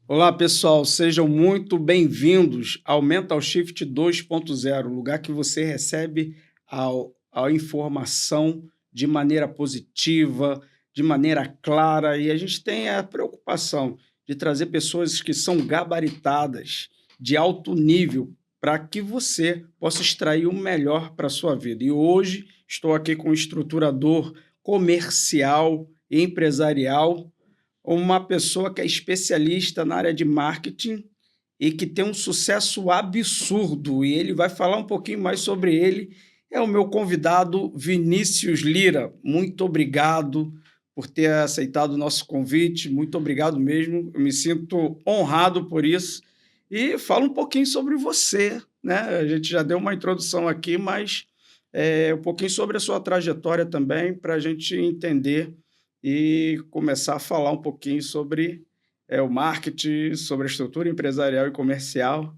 Olá, pessoal, sejam muito bem-vindos ao Mental Shift 2.0, lugar que você recebe a informação de maneira positiva, de maneira clara, e a gente tem a preocupação de trazer pessoas que são gabaritadas, de alto nível, para que você possa extrair o melhor para a sua vida. E hoje estou aqui com um estruturador comercial e empresarial, uma pessoa que é especialista na área de marketing e que tem um sucesso absurdo, e ele vai falar um pouquinho mais sobre ele. É o meu convidado Vinícius Lira. Muito obrigado por ter aceitado o nosso convite, muito obrigado mesmo, eu me sinto honrado por isso. E fala um pouquinho sobre você, né? A gente já deu uma introdução aqui, mas um pouquinho sobre a sua trajetória também, para a gente entender e começar a falar um pouquinho sobre o marketing, sobre a estrutura empresarial e comercial.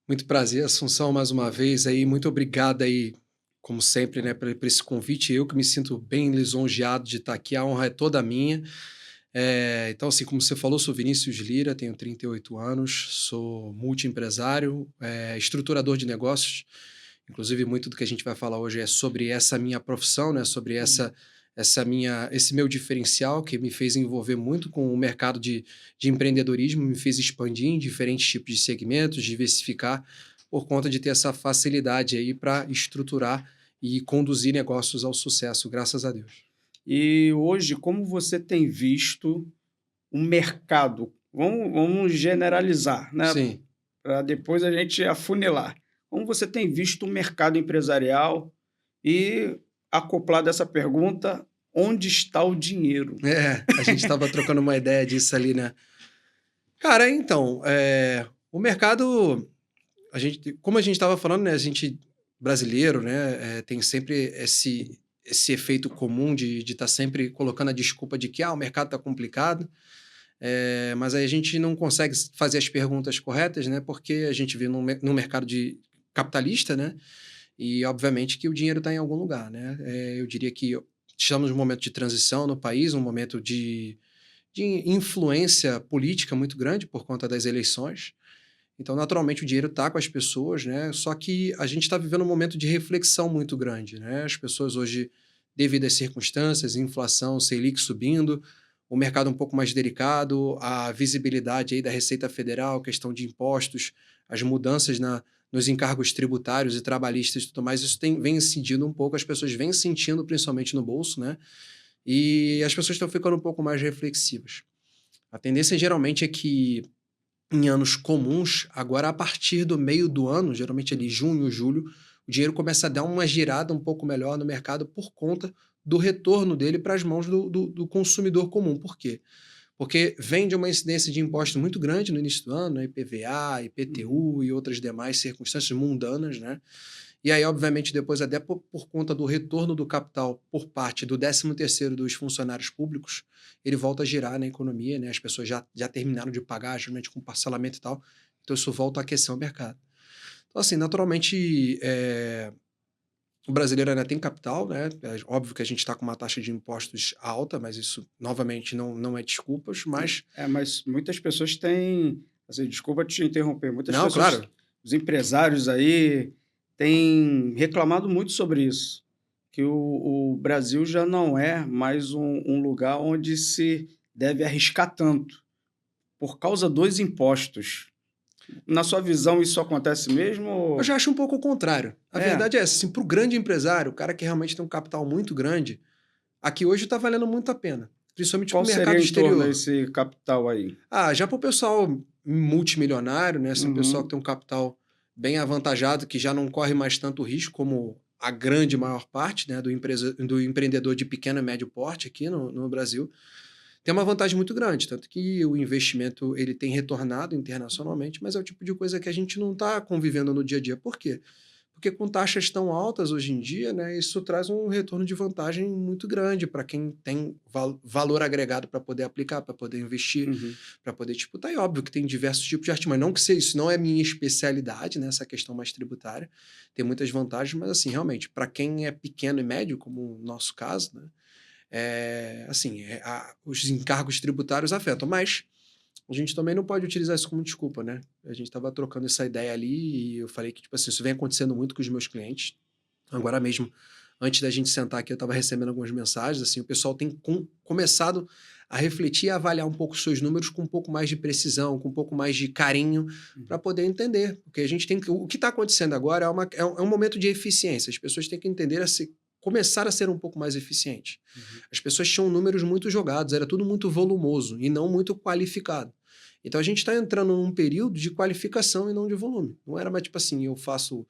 Muito prazer, Assunção, mais uma vez aí. Muito obrigado aí, como sempre, né, por esse convite. Eu que me sinto bem lisonjeado de estar aqui, a honra é toda minha. Então, assim, como você falou, sou Vinícius Lira, tenho 38 anos, sou multiempresário, estruturador de negócios. Inclusive, muito do que a gente vai falar hoje é sobre essa minha profissão, né, sobre esse meu diferencial que me fez envolver muito com o mercado de empreendedorismo, me fez expandir em diferentes tipos de segmentos, diversificar, por conta de ter essa facilidade aí para estruturar e conduzir negócios ao sucesso, graças a Deus. E hoje, como você tem visto o mercado? Vamos generalizar, né? Sim. Para depois a gente afunilar. Como você tem visto o mercado empresarial e, acoplado a essa pergunta, onde está o dinheiro? A gente estava trocando uma ideia disso ali, né? Cara, então, o mercado, como a gente estava falando, né? A gente brasileiro, né? Tem sempre esse efeito comum de estar sempre colocando a desculpa de que o mercado está complicado, mas aí a gente não consegue fazer as perguntas corretas, né? Porque a gente vive num mercado capitalista, né? E obviamente que o dinheiro está em algum lugar, né? Eu diria que estamos num momento de transição no país, um momento de influência política muito grande por conta das eleições. Então, naturalmente, o dinheiro está com as pessoas, né? Só que a gente está vivendo um momento de reflexão muito grande, né? As pessoas hoje, devido às circunstâncias, inflação, Selic subindo, o mercado um pouco mais delicado, a visibilidade aí da Receita Federal, questão de impostos, as mudanças nos encargos tributários e trabalhistas e tudo mais, isso vem incidindo um pouco, as pessoas vêm sentindo, principalmente no bolso, né? E as pessoas estão ficando um pouco mais reflexivas. A tendência geralmente é que em anos comuns, agora a partir do meio do ano, geralmente ali junho, julho, o dinheiro começa a dar uma girada um pouco melhor no mercado por conta do retorno dele para as mãos do consumidor comum. Por quê? Porque vem de uma incidência de impostos muito grande no início do ano, né? IPVA, Uhum. IPTU e outras demais circunstâncias mundanas, né? E aí, obviamente, depois, até por conta do retorno do capital por parte do 13º dos funcionários públicos, ele volta a girar na economia, né? As pessoas já terminaram de pagar, geralmente com parcelamento e tal, então isso volta a aquecer o mercado. Então, assim, naturalmente, o brasileiro ainda tem capital, né? É óbvio que a gente está com uma taxa de impostos alta, mas isso, novamente, não é desculpas, mas... Mas muitas pessoas têm, assim, desculpa te interromper, muitas Não, pessoas, claro. os empresários aí, têm reclamado muito sobre isso, que o Brasil já não é mais um lugar onde se deve arriscar tanto, por causa dos impostos. Na sua visão, isso acontece Eu mesmo? já acho um pouco o contrário. A É. verdade é essa, assim, para o grande empresário, o cara que realmente tem um capital muito grande, aqui hoje está valendo muito a pena, principalmente para Qual o seria mercado em torno exterior. esse capital aí? Já para o pessoal multimilionário, né, assim, um pessoal que Uhum. tem um capital bem avantajado, que já não corre mais tanto risco como a grande maior parte, né, do empreendedor de pequeno e médio porte aqui no Brasil, tem uma vantagem muito grande, tanto que o investimento ele tem retornado internacionalmente, mas é o tipo de coisa que a gente não está convivendo no dia a dia. Por quê? Porque com taxas tão altas hoje em dia, né, isso traz um retorno de vantagem muito grande para quem tem valor agregado para poder aplicar, para poder investir, Uhum. para poder disputar. E óbvio que tem diversos tipos de arte, mas não que isso não é minha especialidade, né, essa questão mais tributária. Tem muitas vantagens, mas assim, realmente, para quem é pequeno e médio, como o nosso caso, né, assim, os encargos tributários afetam. Mas a gente também não pode utilizar isso como desculpa, né? A gente estava trocando essa ideia ali e eu falei que, tipo assim, isso vem acontecendo muito com os meus clientes. Agora mesmo, antes da gente sentar aqui, eu estava recebendo algumas mensagens, assim, o pessoal tem começado a refletir e a avaliar um pouco os seus números com um pouco mais de precisão, com um pouco mais de carinho, para poder entender. Porque a gente tem que... O que está acontecendo agora é um momento de eficiência. As pessoas têm que entender começar a ser um pouco mais eficientes. As pessoas tinham números muito jogados, era tudo muito volumoso e não muito qualificado. Então a gente está entrando num período de qualificação e não de volume. Não era mais tipo assim, eu faço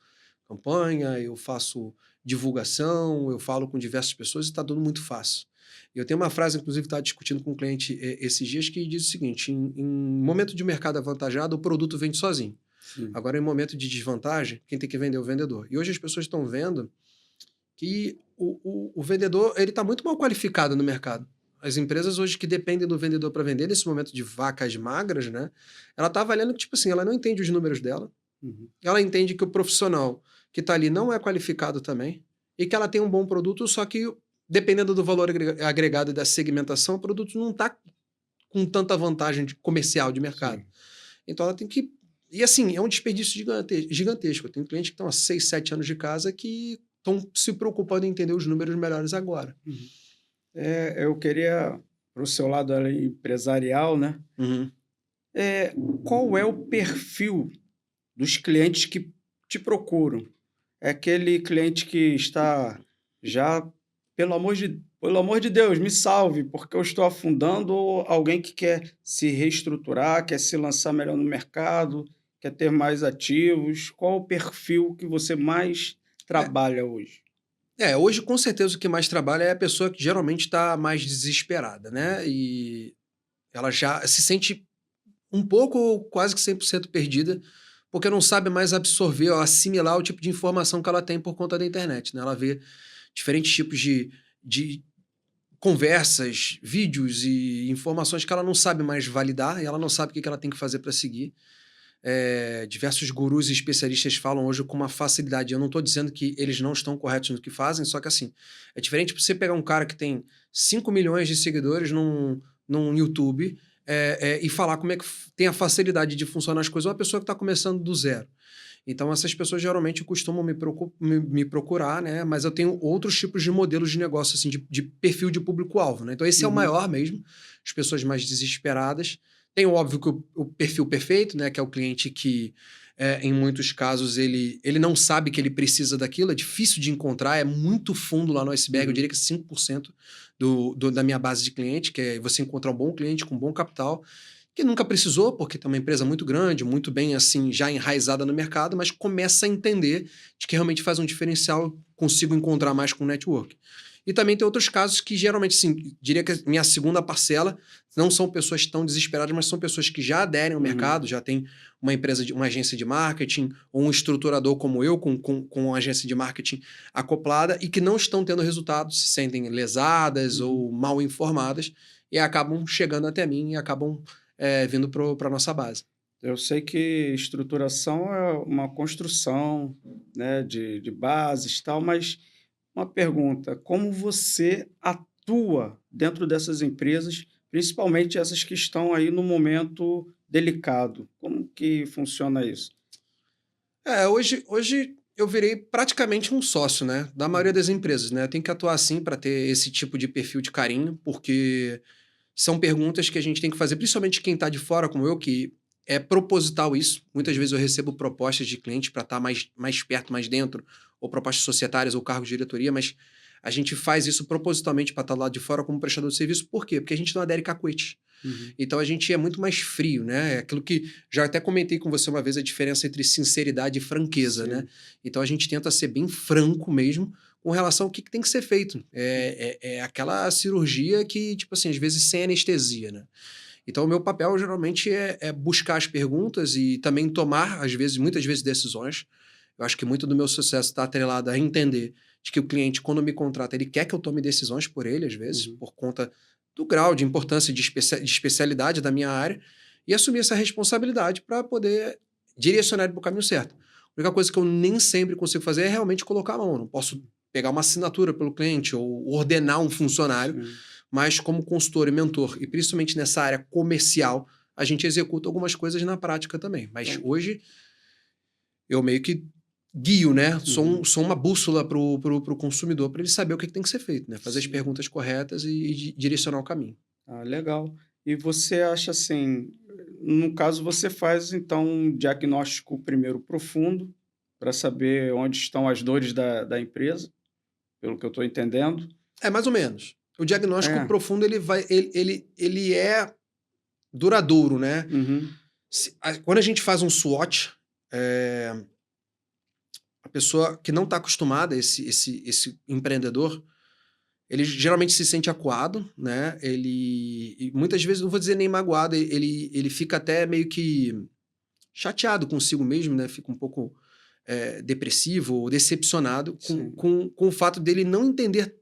campanha, eu faço divulgação, eu falo com diversas pessoas e está tudo muito fácil. Eu tenho uma frase, inclusive, que estava discutindo com um cliente esses dias, que diz o seguinte: em momento de mercado avantajado, o produto vende sozinho. Sim. Agora, em momento de desvantagem, quem tem que vender é o vendedor. E hoje as pessoas estão vendo que o vendedor ele está muito mal qualificado no mercado. As empresas hoje que dependem do vendedor para vender, nesse momento de vacas magras, né? Ela está avaliando que, tipo assim, ela não entende os números dela. Ela entende que o profissional que está ali não é qualificado também e que ela tem um bom produto, só que dependendo do valor agregado e da segmentação, o produto não está com tanta vantagem comercial de mercado. Sim. Então ela tem que... E assim, é um desperdício gigantesco. Eu tenho clientes que estão há 6, 7 anos de casa que estão se preocupando em entender os números melhores agora. Eu queria, para o seu lado ali, empresarial, né? Qual é o perfil dos clientes que te procuram? É aquele cliente que está já... Pelo amor de Deus, me salve, porque eu estou afundando, ou alguém que quer se reestruturar, quer se lançar melhor no mercado, quer ter mais ativos. Qual o perfil que você mais trabalha hoje? Hoje, com certeza, o que mais trabalha é a pessoa que geralmente está mais desesperada, né? E ela já se sente um pouco ou quase que 100% perdida, porque não sabe mais absorver ou assimilar o tipo de informação que ela tem por conta da internet, né? Ela vê diferentes tipos de conversas, vídeos e informações que ela não sabe mais validar e ela não sabe o que ela tem que fazer para seguir. Diversos gurus e especialistas falam hoje com uma facilidade. Eu não estou dizendo que eles não estão corretos no que fazem, só que assim, é diferente você pegar um cara que tem 5 milhões de seguidores num YouTube e falar como é que tem a facilidade de funcionar as coisas, ou uma pessoa que está começando do zero. Então, essas pessoas geralmente costumam me procurar, né? Mas eu tenho outros tipos de modelos de negócio, assim, de perfil de público-alvo, né? Então, esse é o maior mesmo, as pessoas mais desesperadas. Tem, óbvio, que o perfil perfeito, né? Que é o cliente que, em muitos casos, ele não sabe que ele precisa daquilo, é difícil de encontrar, é muito fundo lá no iceberg, eu diria que 5% da minha base de cliente, que é você encontrar um bom cliente com bom capital, que nunca precisou, porque tem uma empresa muito grande, muito bem assim, já enraizada no mercado, mas começa a entender de que realmente faz um diferencial, consigo encontrar mais com o network. E também tem outros casos que geralmente, sim, diria que a minha segunda parcela não são pessoas tão desesperadas, mas são pessoas que já aderem ao mercado, já tem uma empresa, uma agência de marketing, ou um estruturador como eu, com uma agência de marketing acoplada, e que não estão tendo resultados, se sentem lesadas ou mal informadas, e acabam chegando até mim e acabam vindo para a nossa base. Eu sei que estruturação é uma construção, né, de bases e tal, mas uma pergunta: como você atua dentro dessas empresas, principalmente essas que estão aí no momento delicado? Como que funciona isso? Hoje eu virei praticamente um sócio, né, da maioria das empresas, né? Eu tenho que atuar assim para ter esse tipo de perfil de carinho, porque são perguntas que a gente tem que fazer, principalmente quem está de fora, como eu, que é proposital isso. Muitas vezes eu recebo propostas de clientes para estar mais perto, mais dentro, ou propostas societárias ou cargos de diretoria, mas a gente faz isso propositalmente para estar lá de fora como prestador de serviço. Por quê? Porque a gente não adere cacuete. Então a gente é muito mais frio, né? É aquilo que já até comentei com você uma vez, a diferença entre sinceridade e franqueza, né? Então a gente tenta ser bem franco mesmo com relação ao que tem que ser feito. É aquela cirurgia que, tipo assim, às vezes sem anestesia, né? Então o meu papel geralmente é buscar as perguntas e também tomar, muitas vezes, decisões. Eu acho que muito do meu sucesso está atrelado a entender de que o cliente, quando me contrata, ele quer que eu tome decisões por ele, às vezes, por conta do grau de importância de especialidade da minha área, e assumir essa responsabilidade para poder direcionar ele para o caminho certo. A única coisa que eu nem sempre consigo fazer é realmente colocar a mão. Eu não posso pegar uma assinatura pelo cliente ou ordenar um funcionário, mas como consultor e mentor, e principalmente nessa área comercial, a gente executa algumas coisas na prática também. Mas hoje eu meio que guio, né? Sou uma bússola pro consumidor para ele saber o que tem que ser feito, né? Fazer as perguntas corretas e direcionar o caminho. Ah, legal. E você acha assim, no caso você faz então um diagnóstico primeiro profundo para saber onde estão as dores da empresa, pelo que eu estou entendendo. Mais ou menos. O diagnóstico profundo ele é duradouro, né? Quando a gente faz um SWOT, a pessoa que não está acostumada, esse empreendedor, ele geralmente se sente acuado, né? E muitas vezes, não vou dizer nem magoado, ele fica até meio que chateado consigo mesmo, né? Fica um pouco depressivo ou decepcionado com o fato dele não entender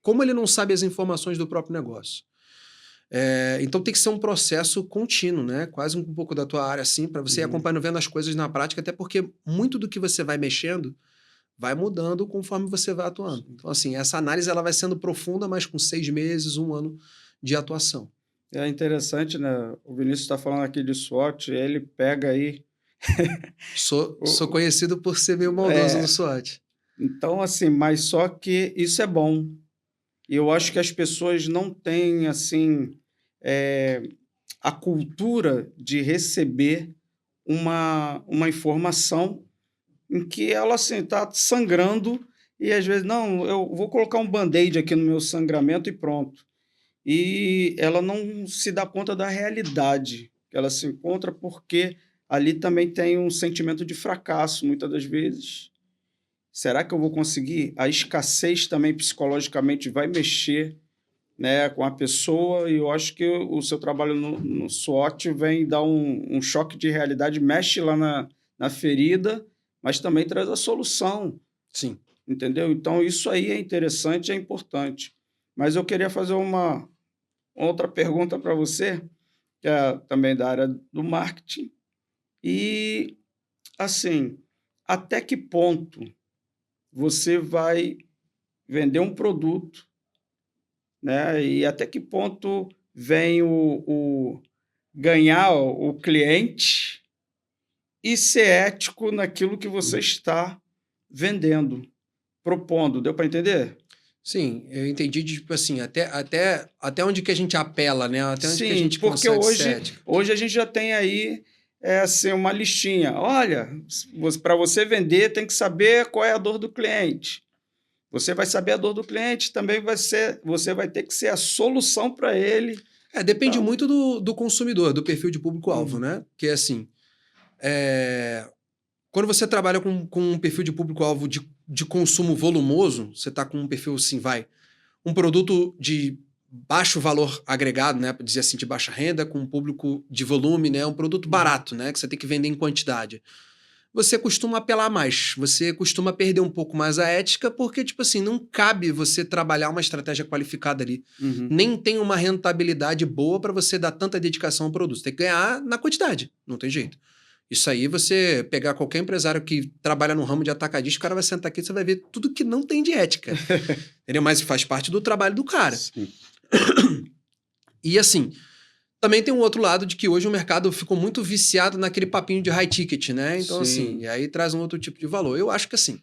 como ele não sabe as informações do próprio negócio. Então tem que ser um processo contínuo, né? Quase um pouco da tua área, assim, para você ir acompanhando, vendo as coisas na prática, até porque muito do que você vai mexendo vai mudando conforme você vai atuando. Então, assim, essa análise ela vai sendo profunda, mas com 6 meses, 1 ano de atuação. É interessante, né? O Vinícius está falando aqui de SWOT, ele pega aí... Sou conhecido por ser meio maldoso no SWOT. Então, assim, mas só que isso é bom. E eu acho que as pessoas não têm, assim, a cultura de receber uma informação em que ela, assim, está sangrando e, às vezes, não, eu vou colocar um band-aid aqui no meu sangramento e pronto. E ela não se dá conta da realidade que ela se encontra, porque ali também tem um sentimento de fracasso, muitas das vezes. Será que eu vou conseguir? A escassez também psicologicamente vai mexer, né, com a pessoa, e eu acho que o seu trabalho no SWOT vem dar um choque de realidade, mexe lá na ferida, mas também traz a solução. Sim. Entendeu? Então, isso aí é interessante, é importante. Mas eu queria fazer uma outra pergunta para você, que é também da área do marketing. E, assim, até que ponto você vai vender um produto, né? E até que ponto vem ganhar o cliente e ser ético naquilo que você está vendendo, propondo. Deu para entender? Sim, eu entendi, tipo assim, até onde que a gente apela, né? Até onde que a gente porque consegue ser ético. hoje a gente já tem aí assim, uma listinha. Olha, para você vender, tem que saber qual é a dor do cliente. Você vai saber a dor do cliente, também você vai ter que ser a solução para ele. Depende muito do consumidor, do perfil de público-alvo, né? Porque, assim, quando você trabalha com um perfil de público-alvo de consumo volumoso, você está com um perfil, assim, um produto de baixo valor agregado, né? Para dizer assim, de baixa renda, com um público de volume, né? Um produto barato, né? Que você tem que vender em quantidade. Você costuma apelar mais, você costuma perder um pouco mais a ética, porque, tipo assim, não cabe você trabalhar uma estratégia qualificada ali. Nem tem uma rentabilidade boa para você dar tanta dedicação ao produto. Você tem que ganhar na quantidade, não tem jeito. Isso aí, você pegar qualquer empresário que trabalha no ramo de atacadista, o cara vai sentar aqui e você vai ver tudo que não tem de ética. Entendeu? Mas faz parte do trabalho do cara. E assim... Também tem um outro lado de que hoje o mercado ficou muito viciado naquele papinho de high ticket, né? Então, assim, e aí traz um outro tipo de valor. Eu acho que, assim,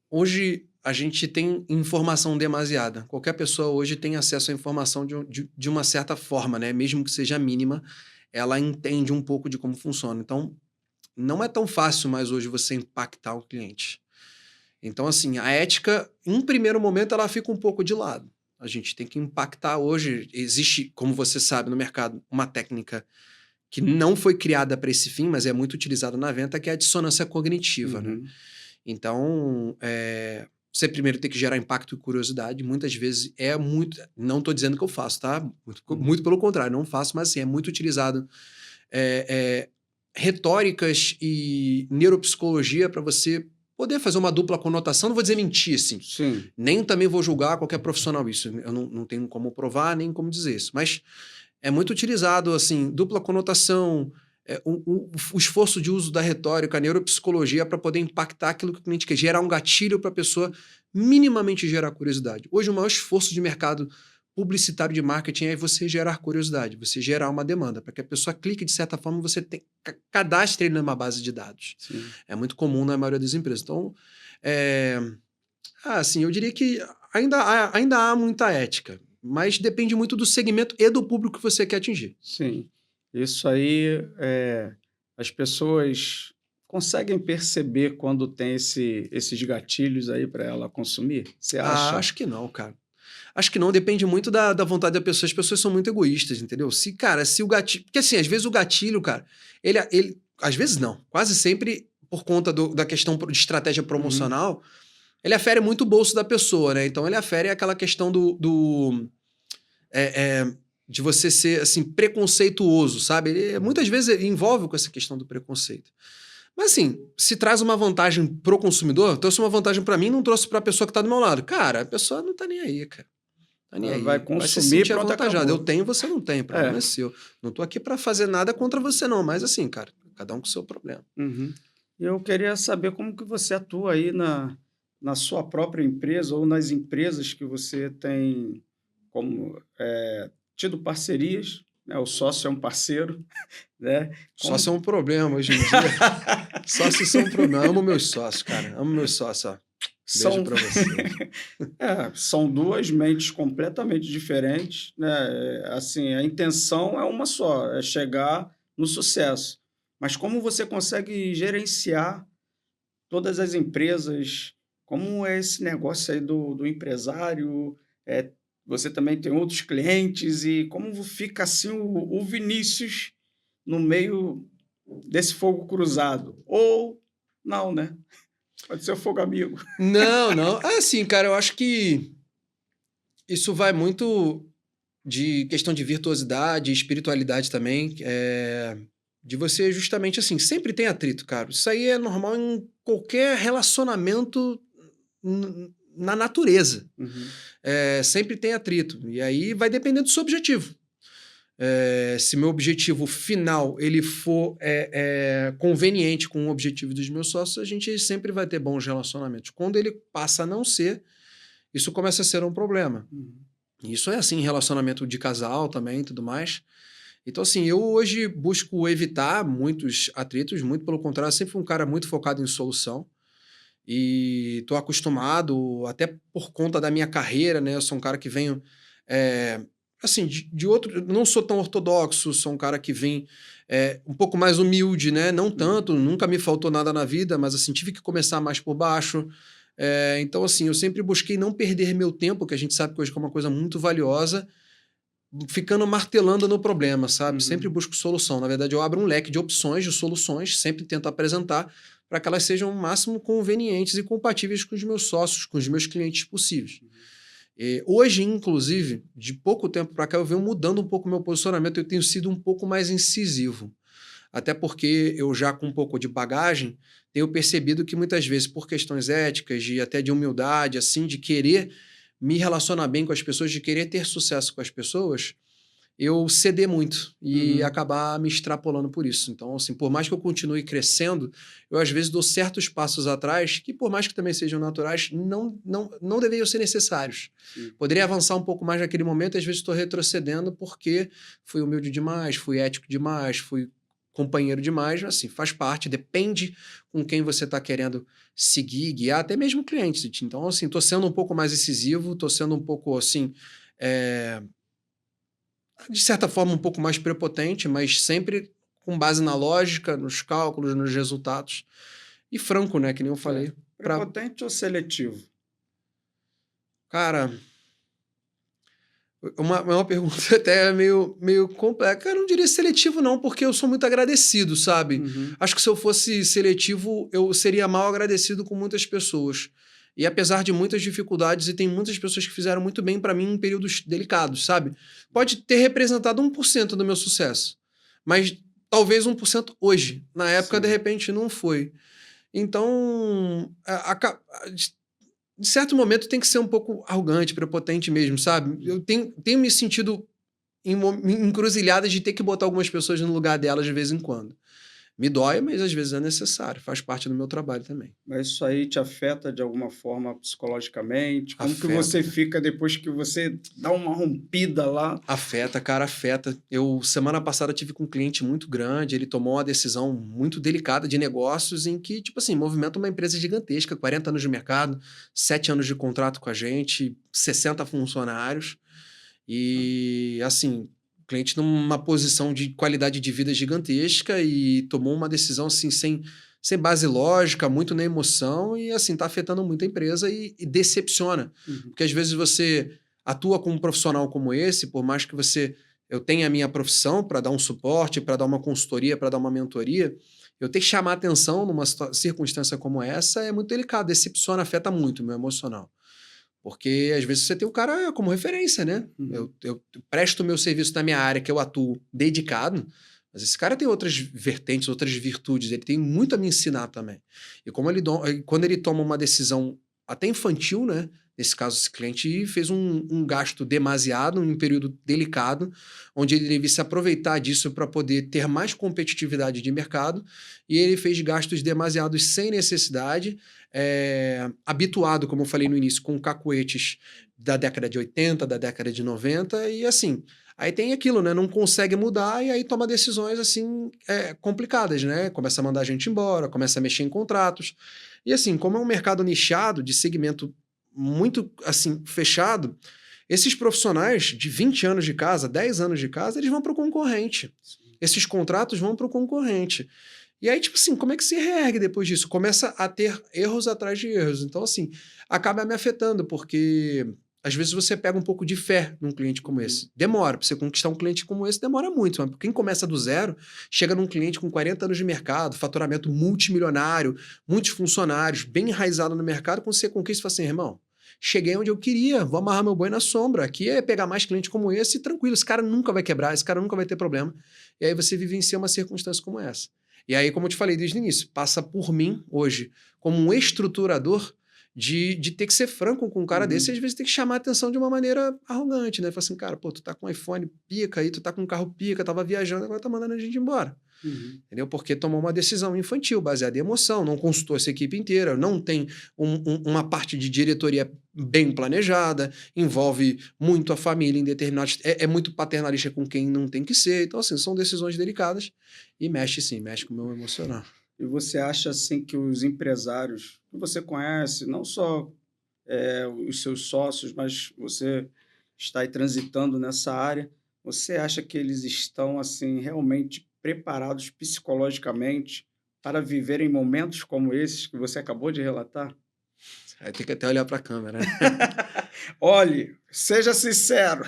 hoje a gente tem informação demasiada. Qualquer pessoa hoje tem acesso à informação de uma certa forma, né? Mesmo que seja mínima, ela entende um pouco de como funciona. Então, não é tão fácil mais hoje você impactar o cliente. Então, assim, a ética, em primeiro momento, ela fica um pouco de lado. A gente tem que impactar hoje. Existe, como você sabe, no mercado, uma técnica que não foi criada para esse fim, mas é muito utilizada na venda, que é a dissonância cognitiva. Né? Então, você primeiro tem que gerar impacto e curiosidade. Muitas vezes não estou dizendo que eu faço, tá? Muito pelo contrário, não faço, mas assim, é muito utilizado retóricas e neuropsicologia para você poder fazer uma dupla conotação. Não vou dizer mentir, assim. Sim. Nem também vou julgar qualquer profissional isso. Eu não tenho como provar, nem como dizer isso. Mas é muito utilizado, assim, dupla conotação, o esforço de uso da retórica, a neuropsicologia para poder impactar aquilo que o cliente quer, gerar um gatilho para a pessoa minimamente gerar curiosidade. Hoje, o maior esforço de mercado publicitário de marketing é você gerar curiosidade, você gerar uma demanda, para que a pessoa clique, de certa forma, você cadastre ele numa base de dados. Sim. É muito comum na maioria das empresas. Então, assim, eu diria que ainda há muita ética, mas depende muito do segmento e do público que você quer atingir. Sim. Isso aí, as pessoas conseguem perceber quando tem esses gatilhos aí para ela consumir? Você acha? Acho que não, cara. Acho que não, depende muito da vontade da pessoa. As pessoas são muito egoístas, entendeu? Se o gatilho. Porque assim, às vezes o gatilho, cara, ele às vezes não, quase sempre por conta da questão de estratégia promocional, ele afere muito o bolso da pessoa, né? Então ele afere aquela questão de você ser assim, preconceituoso, sabe? Ele muitas vezes envolve com essa questão do preconceito. Mas assim, se traz uma vantagem pro consumidor, trouxe uma vantagem para mim, não trouxe para a pessoa que tá do meu lado. Cara, a pessoa não tá nem aí, cara. Tá nem aí. Vai se consumir, sentir pronto, avantajado. acabou. Eu tenho, você não tem, o problema é seu. Não tô aqui para fazer nada contra você não, mas assim, cara, cada um com o seu problema. Eu queria saber como que você atua aí na sua própria empresa ou nas empresas que você tem tido parcerias, né? O sócio é um parceiro, né? Sócio é um problema hoje em dia. Sócios são um problema. Eu amo meus sócios, cara. Amo meus sócios, ó. Beijo pra vocês. São duas mentes completamente diferentes, né? Assim, a intenção é uma só, é chegar no sucesso. Mas como você consegue gerenciar todas as empresas? Como é esse negócio aí do empresário? Você também tem outros clientes e como fica assim o Vinícius no meio desse fogo cruzado? Ou não, né? Pode ser o fogo amigo. Não. Assim, cara, eu acho que isso vai muito de questão de virtuosidade, espiritualidade também, de você justamente assim, sempre tem atrito, cara. Isso aí é normal em qualquer relacionamento na natureza. Sempre tem atrito. E aí vai depender do seu objetivo. Se meu objetivo final ele for conveniente com o objetivo dos meus sócios, a gente sempre vai ter bons relacionamentos. Quando ele passa a não ser, isso começa a ser um problema. Isso é assim em relacionamento de casal também e tudo mais. Então, assim, eu hoje busco evitar muitos atritos, muito pelo contrário, eu sempre fui um cara muito focado em solução. E estou acostumado, até por conta da minha carreira, né? Eu sou um cara que venho, assim, de outro... Não sou tão ortodoxo, sou um cara que vem um pouco mais humilde, né? Não tanto, nunca me faltou nada na vida, mas assim, tive que começar mais por baixo. Então, assim, eu sempre busquei não perder meu tempo, que a gente sabe que hoje é uma coisa muito valiosa, ficando martelando no problema, sabe? Sempre busco solução. Na verdade, eu abro um leque de opções, de soluções, sempre tento apresentar para que elas sejam o máximo convenientes e compatíveis com os meus sócios, com os meus clientes possíveis. Hoje, inclusive, de pouco tempo para cá, eu venho mudando um pouco o meu posicionamento, eu tenho sido um pouco mais incisivo. Até porque eu já com um pouco de bagagem, tenho percebido que muitas vezes, por questões éticas, até de humildade, assim, de querer me relacionar bem com as pessoas, de querer ter sucesso com as pessoas, eu ceder muito e acabar me extrapolando por isso. Então, assim, por mais que eu continue crescendo, eu às vezes dou certos passos atrás que, por mais que também sejam naturais, não deveriam ser necessários. Poderia avançar um pouco mais naquele momento e às vezes estou retrocedendo porque fui humilde demais, fui ético demais, fui companheiro demais, assim, faz parte, depende com quem você está querendo seguir, guiar, até mesmo clientes. Então, assim, estou sendo um pouco mais incisivo, estou sendo um pouco, assim, de certa forma, um pouco mais prepotente, mas sempre com base na lógica, nos cálculos, nos resultados. E franco, né? Que nem eu falei. Prepotente ou seletivo? Cara, uma pergunta até meio complexa. Cara, eu não diria seletivo não, porque eu sou muito agradecido, sabe? Acho que se eu fosse seletivo, eu seria mal agradecido com muitas pessoas. E apesar de muitas dificuldades, e tem muitas pessoas que fizeram muito bem para mim em períodos delicados, sabe? Pode ter representado 1% do meu sucesso, mas talvez 1% hoje. Na época, de repente, não foi. Então, de certo momento, tem que ser um pouco arrogante, prepotente mesmo, sabe? Eu tenho me sentido em encruzilhadas de ter que botar algumas pessoas no lugar delas de vez em quando. Me dói, mas às vezes é necessário, faz parte do meu trabalho também. Mas isso aí te afeta de alguma forma psicologicamente? Como que Afeta. você fica depois que você dá uma rompida lá? Afeta, cara, afeta. Eu, semana passada, tive com um cliente muito grande, ele tomou uma decisão muito delicada de negócios em que, tipo assim, movimenta uma empresa gigantesca, 40 anos de mercado, 7 anos de contrato com a gente, 60 funcionários. E, assim, o cliente numa posição de qualidade de vida gigantesca e tomou uma decisão, assim, sem base lógica, muito na emoção e, assim, tá afetando muito a empresa e decepciona. Porque, às vezes, você atua com um profissional como esse, por mais que eu tenha a minha profissão para dar um suporte, para dar uma consultoria, para dar uma mentoria, eu ter que chamar atenção numa circunstância como essa é muito delicado, decepciona, afeta muito o meu emocional. Porque às vezes você tem o cara como referência, né? Eu presto o meu serviço na minha área, que eu atuo dedicado, mas esse cara tem outras vertentes, outras virtudes, ele tem muito a me ensinar também. E quando ele toma uma decisão até infantil, né? Nesse caso, esse cliente fez um gasto demasiado em um período delicado, onde ele devia se aproveitar disso para poder ter mais competitividade de mercado, e ele fez gastos demasiados sem necessidade, habituado, como eu falei no início, com cacuetes da década de 80, da década de 90, e assim, aí tem aquilo, né? Não consegue mudar e aí toma decisões assim complicadas, né? Começa a mandar a gente embora, começa a mexer em contratos. E assim, como é um mercado nichado, de segmento muito assim fechado, esses profissionais de 20 anos de casa, 10 anos de casa, eles vão para o concorrente. Esses contratos vão para o concorrente. E aí, tipo assim, como é que se reergue depois disso? Começa a ter erros atrás de erros. Então, assim, acaba me afetando, porque às vezes você pega um pouco de fé num cliente como esse. Demora. Para você conquistar um cliente como esse, demora muito. Mas quem começa do zero, chega num cliente com 40 anos de mercado, faturamento multimilionário, muitos funcionários, bem enraizado no mercado, quando você conquista e fala assim, irmão, cheguei onde eu queria, vou amarrar meu boi na sombra. Aqui é pegar mais cliente como esse e tranquilo, esse cara nunca vai quebrar, esse cara nunca vai ter problema. E aí você vivencia uma circunstância como essa. E aí, como eu te falei desde o início, passa por mim hoje, como um estruturador, de ter que ser franco com um cara desse, e às vezes tem que chamar a atenção de uma maneira arrogante, né? Fala assim, cara, pô, tu tá com um iPhone pica aí, tu tá com um carro pica, tava viajando, agora tá mandando a gente embora. Entendeu? Porque tomou uma decisão infantil, baseada em emoção, não consultou essa equipe inteira, não tem uma parte de diretoria bem planejada, envolve muito a família em determinados... É muito paternalista com quem não tem que ser. Então, assim, são decisões delicadas e mexe com o meu emocional. E você acha, assim, que os empresários que você conhece, não só os seus sócios, mas você está aí transitando nessa área, você acha que eles estão, assim, realmente preparados psicologicamente para viverem momentos como esses que você acabou de relatar? Aí tem que até olhar para a câmera, né? Olhe, seja sincero.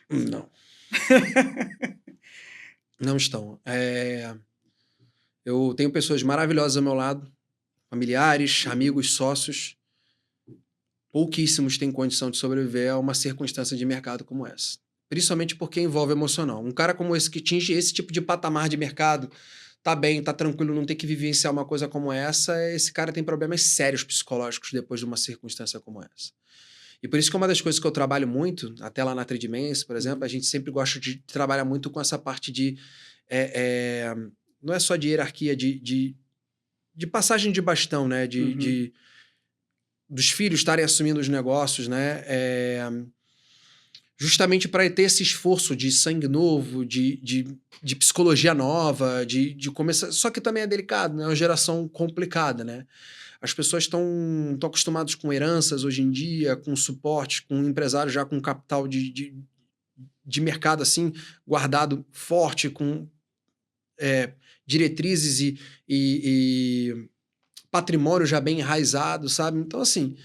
Não. Não estão. Eu tenho pessoas maravilhosas ao meu lado, familiares, amigos, sócios. Pouquíssimos têm condição de sobreviver a uma circunstância de mercado como essa. Principalmente porque envolve emocional. Um cara como esse que atinge esse tipo de patamar de mercado, tá bem, tá tranquilo, não tem que vivenciar uma coisa como essa, esse cara tem problemas sérios psicológicos depois de uma circunstância como essa. E por isso que uma das coisas que eu trabalho muito, até lá na Trademens, por exemplo, a gente sempre gosta de trabalhar muito com essa parte de... não é só de hierarquia, de passagem de bastão, né? Dos filhos estarem assumindo os negócios, né? Justamente para ter esse esforço de sangue novo, de psicologia nova, de começar... Só que também é delicado, né? É uma geração complicada, né? As pessoas estão acostumadas com heranças hoje em dia, com suporte, com empresários já com capital de mercado assim, guardado forte, com diretrizes e patrimônio já bem enraizado, sabe? Então, assim,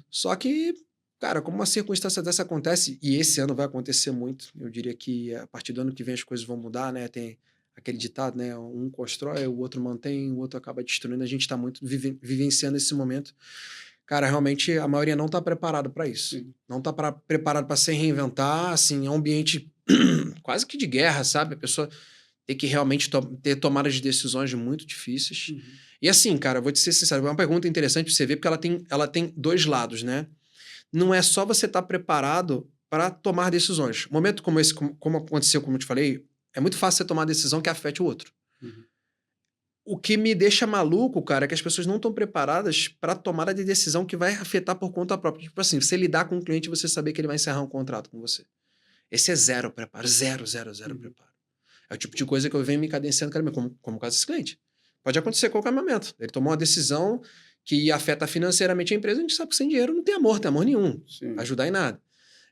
só que, cara, como uma circunstância dessa acontece, e esse ano vai acontecer muito, eu diria que a partir do ano que vem as coisas vão mudar, né? Tem aquele ditado, né? Um constrói, o outro mantém, o outro acaba destruindo. A gente está muito vivenciando esse momento. Cara, realmente a maioria não está preparado para isso. Sim. Não está preparado para se reinventar, assim, é um ambiente quase que de guerra, sabe? A pessoa tem que realmente ter tomadas de decisões muito difíceis. E assim, cara, vou te ser sincero, é uma pergunta interessante pra você ver, porque ela tem dois lados, né? Não é só você estar preparado para tomar decisões. Momento como esse, como aconteceu, como eu te falei, é muito fácil você tomar decisão que afete o outro. O que me deixa maluco, cara, é que as pessoas não estão preparadas para tomada de decisão que vai afetar por conta própria. Tipo assim, você lidar com um cliente e você saber que ele vai encerrar um contrato com você. Esse é zero preparo, zero preparo. É o tipo de coisa que eu venho me cadenciando, cara, como o caso desse cliente. Pode acontecer a qualquer momento. Ele tomou uma decisão que afeta financeiramente a empresa, a gente sabe que sem dinheiro não tem amor nenhum. Sim. Ajudar em nada.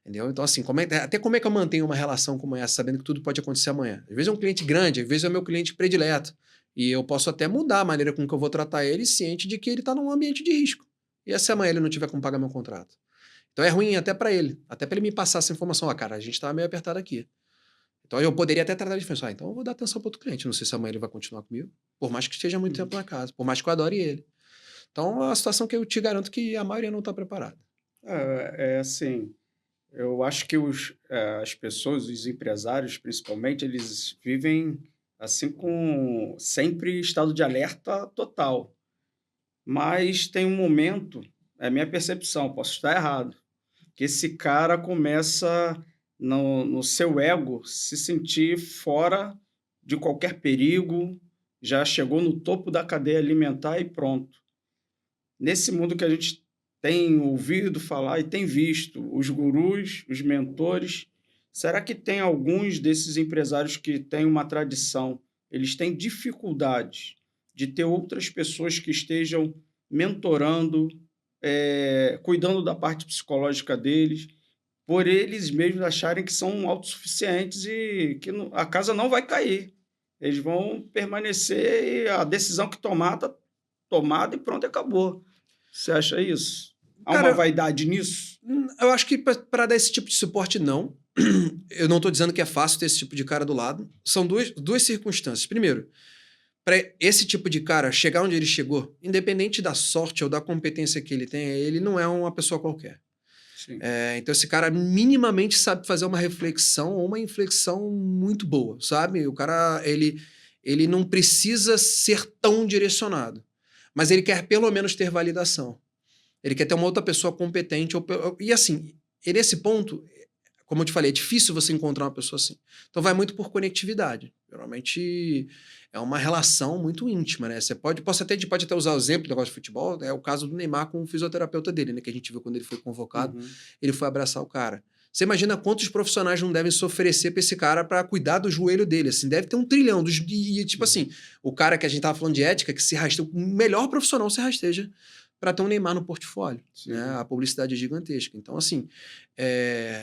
Entendeu? Então, assim, até como é que eu mantenho uma relação como essa, sabendo que tudo pode acontecer amanhã? Às vezes é um cliente grande, às vezes é o meu cliente predileto. E eu posso até mudar a maneira com que eu vou tratar ele, ciente de que ele está num ambiente de risco. E se amanhã ele não tiver como pagar meu contrato? Então é ruim até para ele. Até para ele me passar essa informação. Cara, a gente está meio apertado aqui. Então eu poderia até tratar de diferença. Então eu vou dar atenção para outro cliente. Não sei se amanhã ele vai continuar comigo. Por mais que esteja muito tempo na casa. Por mais que eu adore ele. Então é uma situação que eu te garanto que a maioria não está preparada. É assim, eu acho que as pessoas, os empresários principalmente, eles vivem assim com sempre estado de alerta total. Mas tem um momento, é a minha percepção, posso estar errado, que esse cara começa no seu ego se sentir fora de qualquer perigo, já chegou no topo da cadeia alimentar e pronto. Nesse mundo que a gente tem ouvido falar e tem visto, os gurus, os mentores, será que tem alguns desses empresários que têm uma tradição, eles têm dificuldades de ter outras pessoas que estejam mentorando, cuidando da parte psicológica deles, por eles mesmos acharem que são autossuficientes e que a casa não vai cair. Eles vão permanecer e a decisão que tomar está tomada e pronto, acabou. Você acha isso? Há uma Cara, vaidade nisso? eu acho que para dar esse tipo de suporte, não. Eu não estou dizendo que é fácil ter esse tipo de cara do lado. São duas circunstâncias. Primeiro, para esse tipo de cara chegar onde ele chegou, independente da sorte ou da competência que ele tem, ele não é uma pessoa qualquer. Então esse cara minimamente sabe fazer uma reflexão ou uma inflexão muito boa, sabe? O cara, ele não precisa ser tão direcionado, mas ele quer pelo menos ter validação. Ele quer ter uma outra pessoa competente. E assim, nesse ponto, como eu te falei, é difícil você encontrar uma pessoa assim. Então vai muito por conectividade. Geralmente é uma relação muito íntima, né? Você pode até usar o exemplo do negócio de futebol, é o caso do Neymar com o fisioterapeuta dele, né? Que a gente viu quando ele foi convocado, ele foi abraçar o cara. Você imagina quantos profissionais não devem se oferecer pra esse cara pra cuidar do joelho dele, assim, deve ter 1 trilhão. Tipo assim, o cara que a gente tava falando de ética, que se rasteja, o melhor profissional se rasteja para ter um Neymar no portfólio. Né? A publicidade é gigantesca. Então, assim,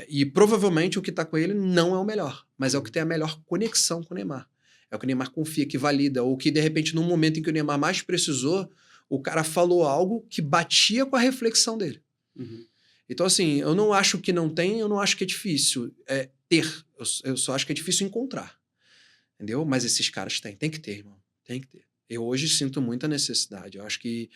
e provavelmente o que está com ele não é o melhor, mas é o que tem a melhor conexão com o Neymar. É o que o Neymar confia, que valida, ou que, de repente, no momento em que o Neymar mais precisou, o cara falou algo que batia com a reflexão dele. Então, assim, eu não acho que não tem, eu não acho que é difícil ter. Eu só acho que é difícil encontrar. Entendeu? Mas esses caras têm. Tem que ter, irmão. Tem que ter. Eu hoje sinto muita necessidade. Eu acho que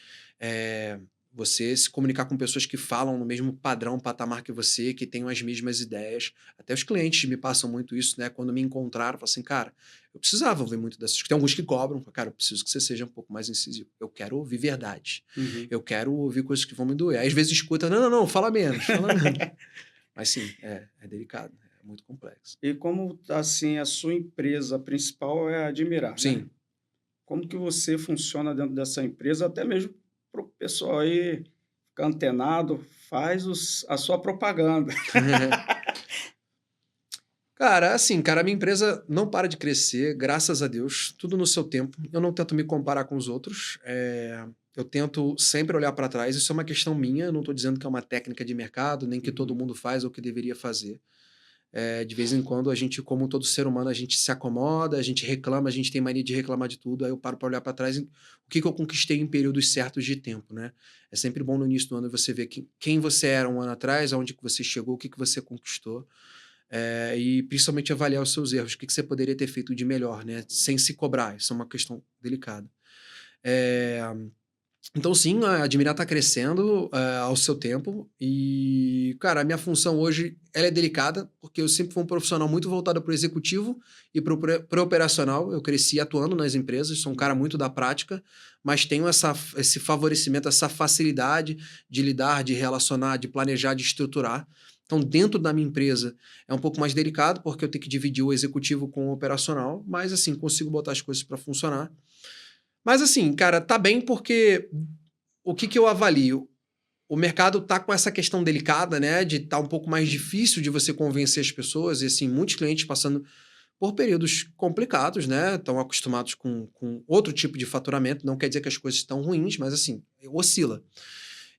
você se comunicar com pessoas que falam no mesmo padrão, patamar que você, que tenham as mesmas ideias. Até os clientes me passam muito isso, né? Quando me encontraram, falam assim, cara, eu precisava ouvir muito dessas. Tem alguns que cobram, cara, eu preciso que você seja um pouco mais incisivo. Eu quero ouvir verdade. Eu quero ouvir coisas que vão me doer. Às vezes escuta, não, fala menos, fala menos. Mas sim, é delicado, é muito complexo. E como, assim, a sua empresa principal é Admirar, sim. Né? Como que você funciona dentro dessa empresa, até mesmo para o pessoal aí ficar antenado, faz a sua propaganda. Cara, assim, a minha empresa não para de crescer, graças a Deus, tudo no seu tempo. Eu não tento me comparar com os outros, eu tento sempre olhar para trás, isso é uma questão minha, eu não estou dizendo que é uma técnica de mercado, nem que todo mundo faz ou que deveria fazer. De vez em quando a gente, como todo ser humano, a gente se acomoda, a gente reclama, a gente tem mania de reclamar de tudo, aí eu paro para olhar para trás o que eu conquistei em períodos certos de tempo, né? É sempre bom no início do ano você ver quem você era um ano atrás, aonde que você chegou, o que você conquistou, e principalmente avaliar os seus erros, o que você poderia ter feito de melhor, né? Sem se cobrar, isso é uma questão delicada. Então, sim, a Admirar está crescendo ao seu tempo e, cara, a minha função hoje ela é delicada porque eu sempre fui um profissional muito voltado para o executivo e para o operacional. Eu cresci atuando nas empresas, sou um cara muito da prática, mas tenho esse favorecimento, essa facilidade de lidar, de relacionar, de planejar, de estruturar. Então, dentro da minha empresa é um pouco mais delicado porque eu tenho que dividir o executivo com o operacional, mas, assim, consigo botar as coisas para funcionar. Mas assim, cara, tá bem porque o que eu avalio? O mercado tá com essa questão delicada, né? De tá um pouco mais difícil de você convencer as pessoas. E assim, muitos clientes passando por períodos complicados, né? Estão acostumados com outro tipo de faturamento. Não quer dizer que as coisas estão ruins, mas assim, oscila.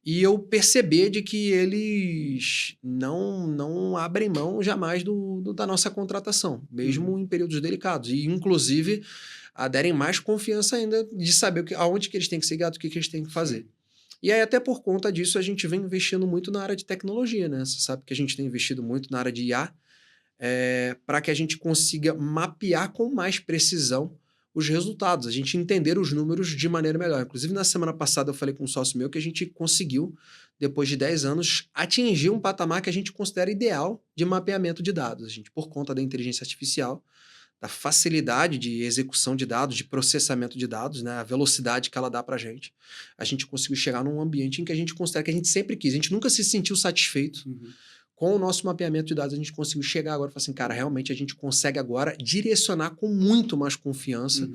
E eu perceber de que eles não abrem mão jamais da nossa contratação, mesmo em períodos delicados. E, inclusive, aderem mais confiança ainda de saber aonde que eles têm que ser guiados, o que eles têm que fazer. E aí, até por conta disso, a gente vem investindo muito na área de tecnologia, né? Você sabe que a gente tem investido muito na área de IA, para que a gente consiga mapear com mais precisão os resultados, a gente entender os números de maneira melhor. Inclusive, na semana passada, eu falei com um sócio meu que a gente conseguiu, depois de 10 anos, atingir um patamar que a gente considera ideal de mapeamento de dados. A gente, por conta da inteligência artificial, da facilidade de execução de dados, de processamento de dados, né, a velocidade que ela dá para a gente conseguiu chegar num ambiente em que a gente considera que a gente sempre quis. A gente nunca se sentiu satisfeito. Com o nosso mapeamento de dados, a gente conseguiu chegar agora e falar assim, cara, realmente a gente consegue agora direcionar com muito mais confiança,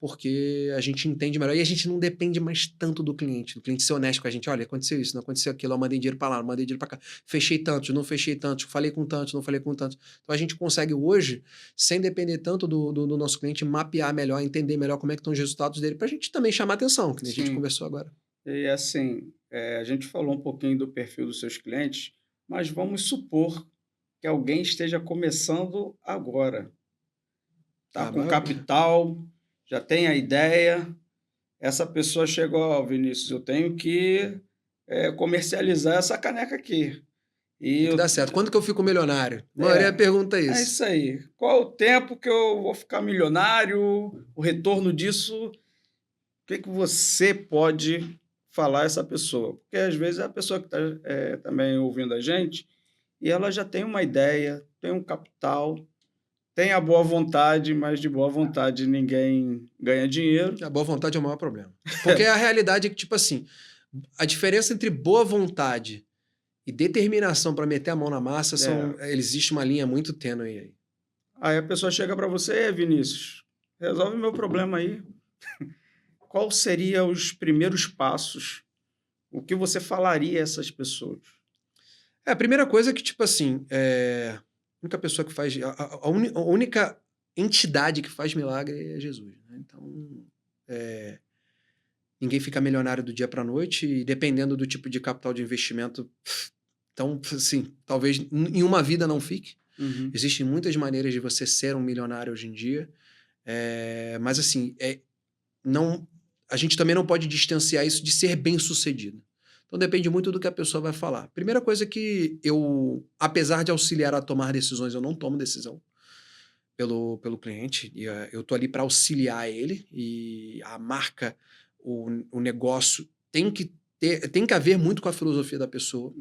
porque a gente entende melhor e a gente não depende mais tanto do cliente ser honesto com a gente. Olha, aconteceu isso, não aconteceu aquilo, eu mandei dinheiro para lá, não mandei dinheiro para cá, fechei tantos, não fechei tantos, falei com tantos, não falei com tantos. Então a gente consegue hoje, sem depender tanto do nosso cliente, mapear melhor, entender melhor como é que estão os resultados dele, para a gente também chamar atenção, que a gente conversou agora. E assim, a gente falou um pouquinho do perfil dos seus clientes, mas vamos supor que alguém esteja começando agora. Está com capital, já tem a ideia. Essa pessoa chegou, ó, Vinícius, eu tenho que comercializar essa caneca aqui. Tem que dar certo. Quando que eu fico milionário? A maioria pergunta isso. É isso aí. Qual o tempo que eu vou ficar milionário? O retorno disso? O que você pode falar a essa pessoa? Porque às vezes é a pessoa que está também ouvindo a gente e ela já tem uma ideia, tem um capital, tem a boa vontade, mas de boa vontade ninguém ganha dinheiro. A boa vontade é o maior problema. Porque a realidade é que, tipo assim, a diferença entre boa vontade e determinação para meter a mão na massa existe uma linha muito tênue aí. Aí a pessoa chega para você, Vinícius, resolve meu problema aí. Qual seriam os primeiros passos? O que você falaria a essas pessoas? A primeira coisa é que, tipo assim, a única pessoa que faz... A única entidade que faz milagre é Jesus, né? Então, ninguém fica milionário do dia para a noite e dependendo do tipo de capital de investimento, então, assim, talvez em uma vida não fique. Existem muitas maneiras de você ser um milionário hoje em dia, mas assim, a gente também não pode distanciar isso de ser bem-sucedido. Então depende muito do que a pessoa vai falar. Primeira coisa que eu, apesar de auxiliar a tomar decisões, eu não tomo decisão pelo cliente. Eu tô ali para auxiliar ele e a marca, o negócio tem que haver muito com a filosofia da pessoa.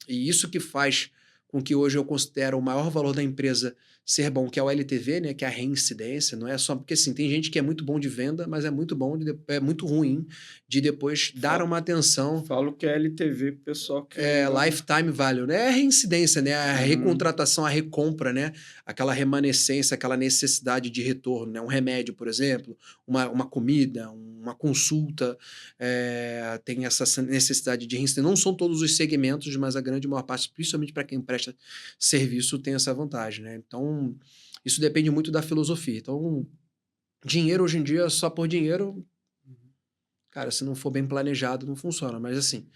E isso que faz com que hoje eu considero o maior valor da empresa ser bom, que é o LTV, né, que é a reincidência, não é só porque assim, tem gente que é muito bom de venda, mas é muito muito ruim de depois dar uma atenção. Falo que é LTV, pessoal que lifetime value, né? É a reincidência, né? A recontratação, a recompra, né? Aquela remanescência, aquela necessidade de retorno, né? Um remédio, por exemplo, uma comida, uma consulta, tem essa necessidade de reincidência. Não são todos os segmentos, mas a grande maior parte, principalmente para quem presta serviço, tem essa vantagem, né? Então, isso depende muito da filosofia. Então, dinheiro hoje em dia, só por dinheiro, cara, se não for bem planejado, não funciona. Mas assim,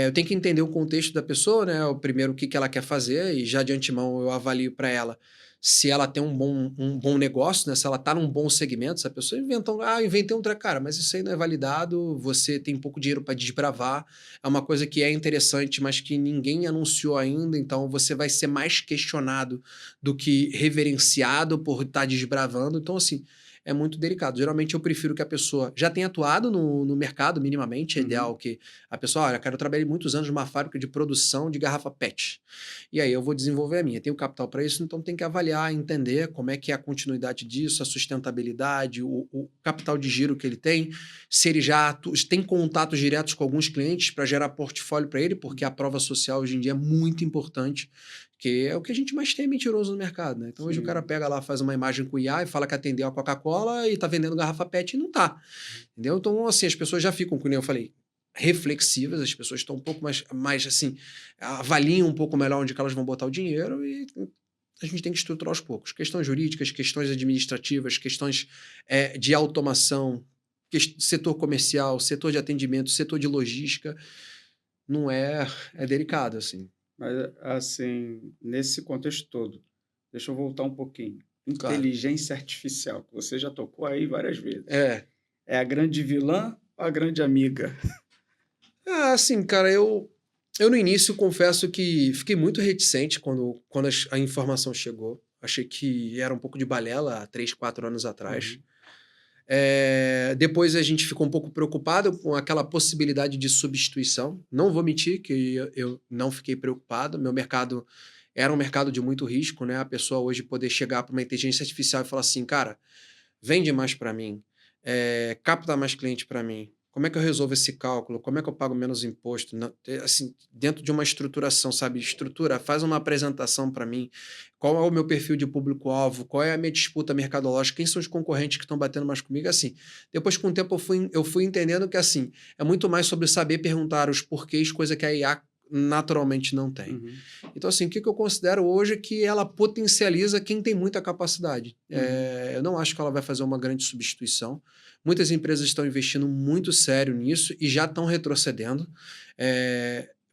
eu tenho que entender o contexto da pessoa, né? O primeiro, o que ela quer fazer, e já de antemão eu avalio para ela se ela tem um bom negócio, né? Se ela tá num bom segmento, se a pessoa inventei um treco, cara, mas isso aí não é validado, você tem pouco dinheiro para desbravar, é uma coisa que é interessante, mas que ninguém anunciou ainda, então você vai ser mais questionado do que reverenciado por estar desbravando. Então, assim, é muito delicado. Geralmente eu prefiro que a pessoa já tenha atuado no mercado minimamente. É ideal que a pessoa, olha, eu trabalhei muitos anos numa fábrica de produção de garrafa PET. E aí eu vou desenvolver a minha. Tenho capital para isso, então tem que avaliar, entender como é que é a continuidade disso, a sustentabilidade, o capital de giro que ele tem, se ele já tem contatos diretos com alguns clientes para gerar portfólio para ele, porque a prova social hoje em dia é muito importante, Porque é o que a gente mais tem mentiroso no mercado, né? Então hoje o cara pega lá, faz uma imagem com IA e fala que atendeu a Coca-Cola e tá vendendo garrafa PET e não tá. Entendeu? Então, assim, as pessoas já ficam, como eu falei, reflexivas, as pessoas estão um pouco mais assim, avaliam um pouco melhor onde que elas vão botar o dinheiro e a gente tem que estruturar aos poucos. Questões jurídicas, questões administrativas, questões de automação, setor comercial, setor de atendimento, setor de logística, não é delicado, assim. Mas, assim, nesse contexto todo, deixa eu voltar um pouquinho. Claro. Inteligência artificial, que você já tocou aí várias vezes. É a grande vilã ou a grande amiga? Assim, cara, eu no início confesso que fiquei muito reticente quando a informação chegou. Achei que era um pouco de balela há 3, 4 anos atrás. Depois a gente ficou um pouco preocupado com aquela possibilidade de substituição. Não vou mentir que eu não fiquei preocupado. Meu mercado era um mercado de muito risco, né? A pessoa hoje poder chegar para uma inteligência artificial e falar assim, cara, vende mais para mim, capta mais cliente para mim. Como é que eu resolvo esse cálculo? Como é que eu pago menos imposto? Assim, dentro de uma estruturação, sabe? Faz uma apresentação para mim. Qual é o meu perfil de público-alvo? Qual é a minha disputa mercadológica? Quem são os concorrentes que estão batendo mais comigo? Assim, depois, com o tempo, eu fui entendendo que, assim, é muito mais sobre saber perguntar os porquês, coisa que a IA naturalmente não tem. Então, assim, o que eu considero hoje é que ela potencializa quem tem muita capacidade. Eu não acho que ela vai fazer uma grande substituição. Muitas empresas estão investindo muito sério nisso e já estão retrocedendo,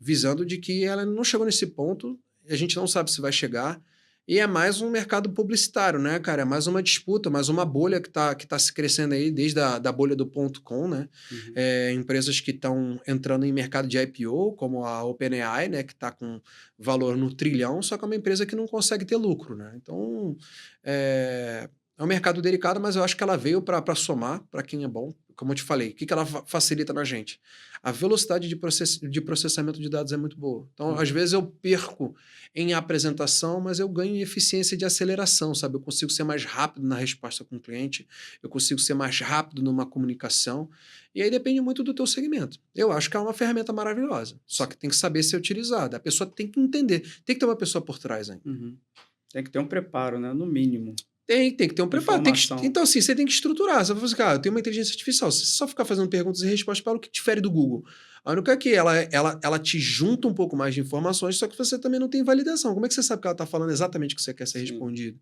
visando de que ela não chegou nesse ponto, a gente não sabe se vai chegar, e é mais um mercado publicitário, né, cara? É mais uma disputa, mais uma bolha que tá se crescendo aí, desde da bolha do .com, né? Empresas que estão entrando em mercado de IPO, como a OpenAI, né, que está com valor no trilhão, só que é uma empresa que não consegue ter lucro, né? Então, é um mercado delicado, mas eu acho que ela veio para somar, para quem é bom. Como eu te falei, o que ela facilita na gente? A velocidade de processamento de dados é muito boa. Então, às vezes eu perco em apresentação, mas eu ganho em eficiência de aceleração, sabe? Eu consigo ser mais rápido na resposta com o cliente, eu consigo ser mais rápido numa comunicação, e aí depende muito do teu segmento. Eu acho que é uma ferramenta maravilhosa, só que tem que saber ser utilizada. A pessoa tem que entender, tem que ter uma pessoa por trás ainda. Tem que ter um preparo, né? No mínimo. Tem que ter um preparo. Então, assim, você tem que estruturar. Você vai falar assim, cara, eu tenho uma inteligência artificial. Se você só ficar fazendo perguntas e respostas para o que difere do Google. A única é que ela te junta um pouco mais de informações, só que você também não tem validação. Como é que você sabe que ela está falando exatamente o que você quer ser respondido?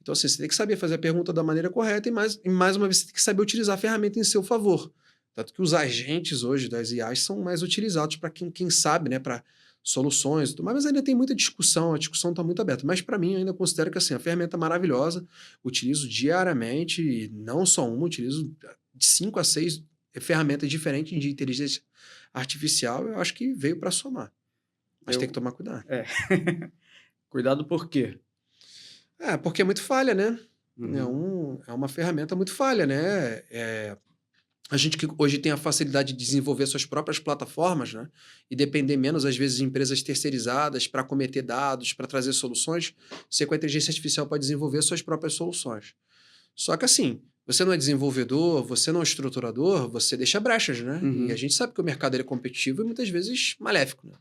Então, assim, você tem que saber fazer a pergunta da maneira correta e mais uma vez, você tem que saber utilizar a ferramenta em seu favor. Tanto que os agentes hoje das IAs são mais utilizados para quem sabe, né, para soluções e tudo mais, mas ainda tem muita discussão, a discussão está muito aberta. Mas para mim, eu ainda considero que assim, a ferramenta é maravilhosa, utilizo diariamente, não só uma, utilizo de 5 a 6 ferramentas diferentes de inteligência artificial, eu acho que veio para somar. Mas tem que tomar cuidado. Cuidado por quê? Porque é muito falha, né? É uma ferramenta muito falha, né? A gente que hoje tem a facilidade de desenvolver suas próprias plataformas, né? E depender menos, às vezes, de empresas terceirizadas para cometer dados, para trazer soluções, você com a inteligência artificial pode desenvolver suas próprias soluções. Só que assim, você não é desenvolvedor, você não é estruturador, você deixa brechas, né? E a gente sabe que o mercado ele é competitivo e muitas vezes maléfico, né?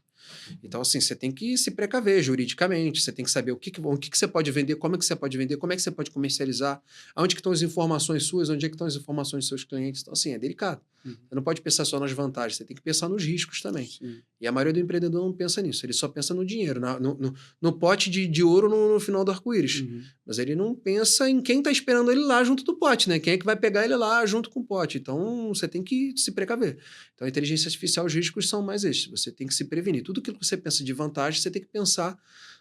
Então, assim, você tem que se precaver juridicamente, você tem que saber o que você pode vender, como é que você pode vender, como é que você pode comercializar, aonde que estão as informações suas, onde é que estão as informações dos seus clientes. Então, assim, é delicado. Você não pode pensar só nas vantagens, você tem que pensar nos riscos também. E a maioria do empreendedor não pensa nisso, ele só pensa no dinheiro, no pote de ouro no final do arco-íris. Mas ele não pensa em quem está esperando ele lá junto do pote, né? Quem é que vai pegar ele lá junto com o pote. Então, você tem que se precaver. Então, a inteligência artificial, os riscos são mais estes. Você tem que se prevenir. Tudo que você pensa de vantagem, você tem que pensar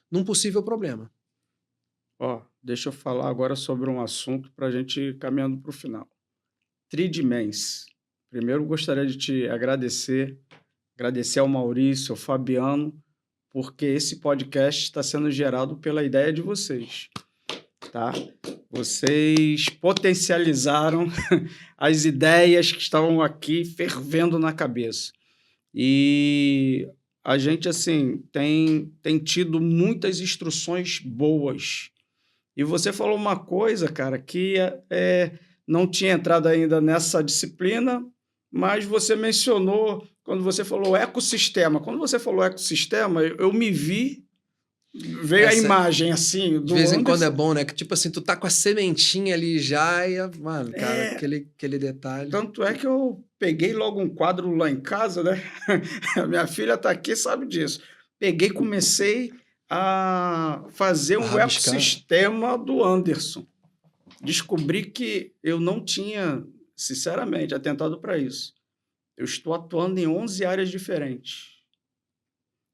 num possível problema. Deixa eu falar agora sobre um assunto para a gente ir caminhando para o final. Tridimens. Primeiro, gostaria de te agradecer ao Maurício, ao Fabiano, porque esse podcast está sendo gerado pela ideia de vocês, tá? Vocês potencializaram as ideias que estavam aqui fervendo na cabeça. E a gente, assim, tem tido muitas instruções boas. E você falou uma coisa, cara, que não tinha entrado ainda nessa disciplina, mas você mencionou, quando você falou ecossistema. Quando você falou ecossistema, eu me vi Veio a Essa, imagem, assim, de do vez em quando é Anderson. bom, né? Que tipo assim, tu tá com a sementinha ali já e, mano, cara, É, aquele detalhe. tanto é que eu peguei logo um quadro lá em casa, né? A minha filha tá aqui, sabe disso. Peguei e comecei a fazer A um rabiscar. ecossistema do Anderson. Descobri que eu não tinha, sinceramente, atentado para isso. Eu estou atuando em 11 áreas diferentes,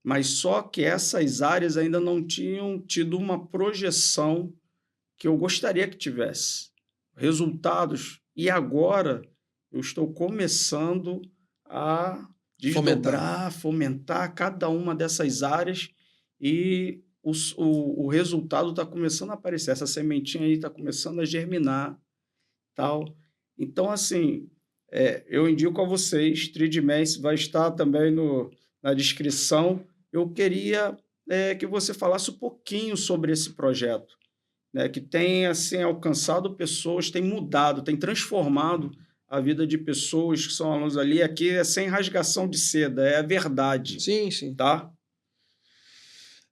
mas só que essas áreas ainda não tinham tido uma projeção que eu gostaria que tivesse. Resultados. E agora eu estou começando a Fomentar. desdobrar, fomentar cada uma dessas áreas e o resultado está começando a aparecer. Essa sementinha aí está começando a germinar, tal. Então, assim, eu indico a vocês, Tridimens vai estar também na descrição. Eu queria que você falasse um pouquinho sobre esse projeto, né, que tem assim alcançado pessoas, tem mudado, tem transformado a vida de pessoas que são alunos ali. Aqui é sem rasgação de seda, é a verdade, Sim, sim. tá?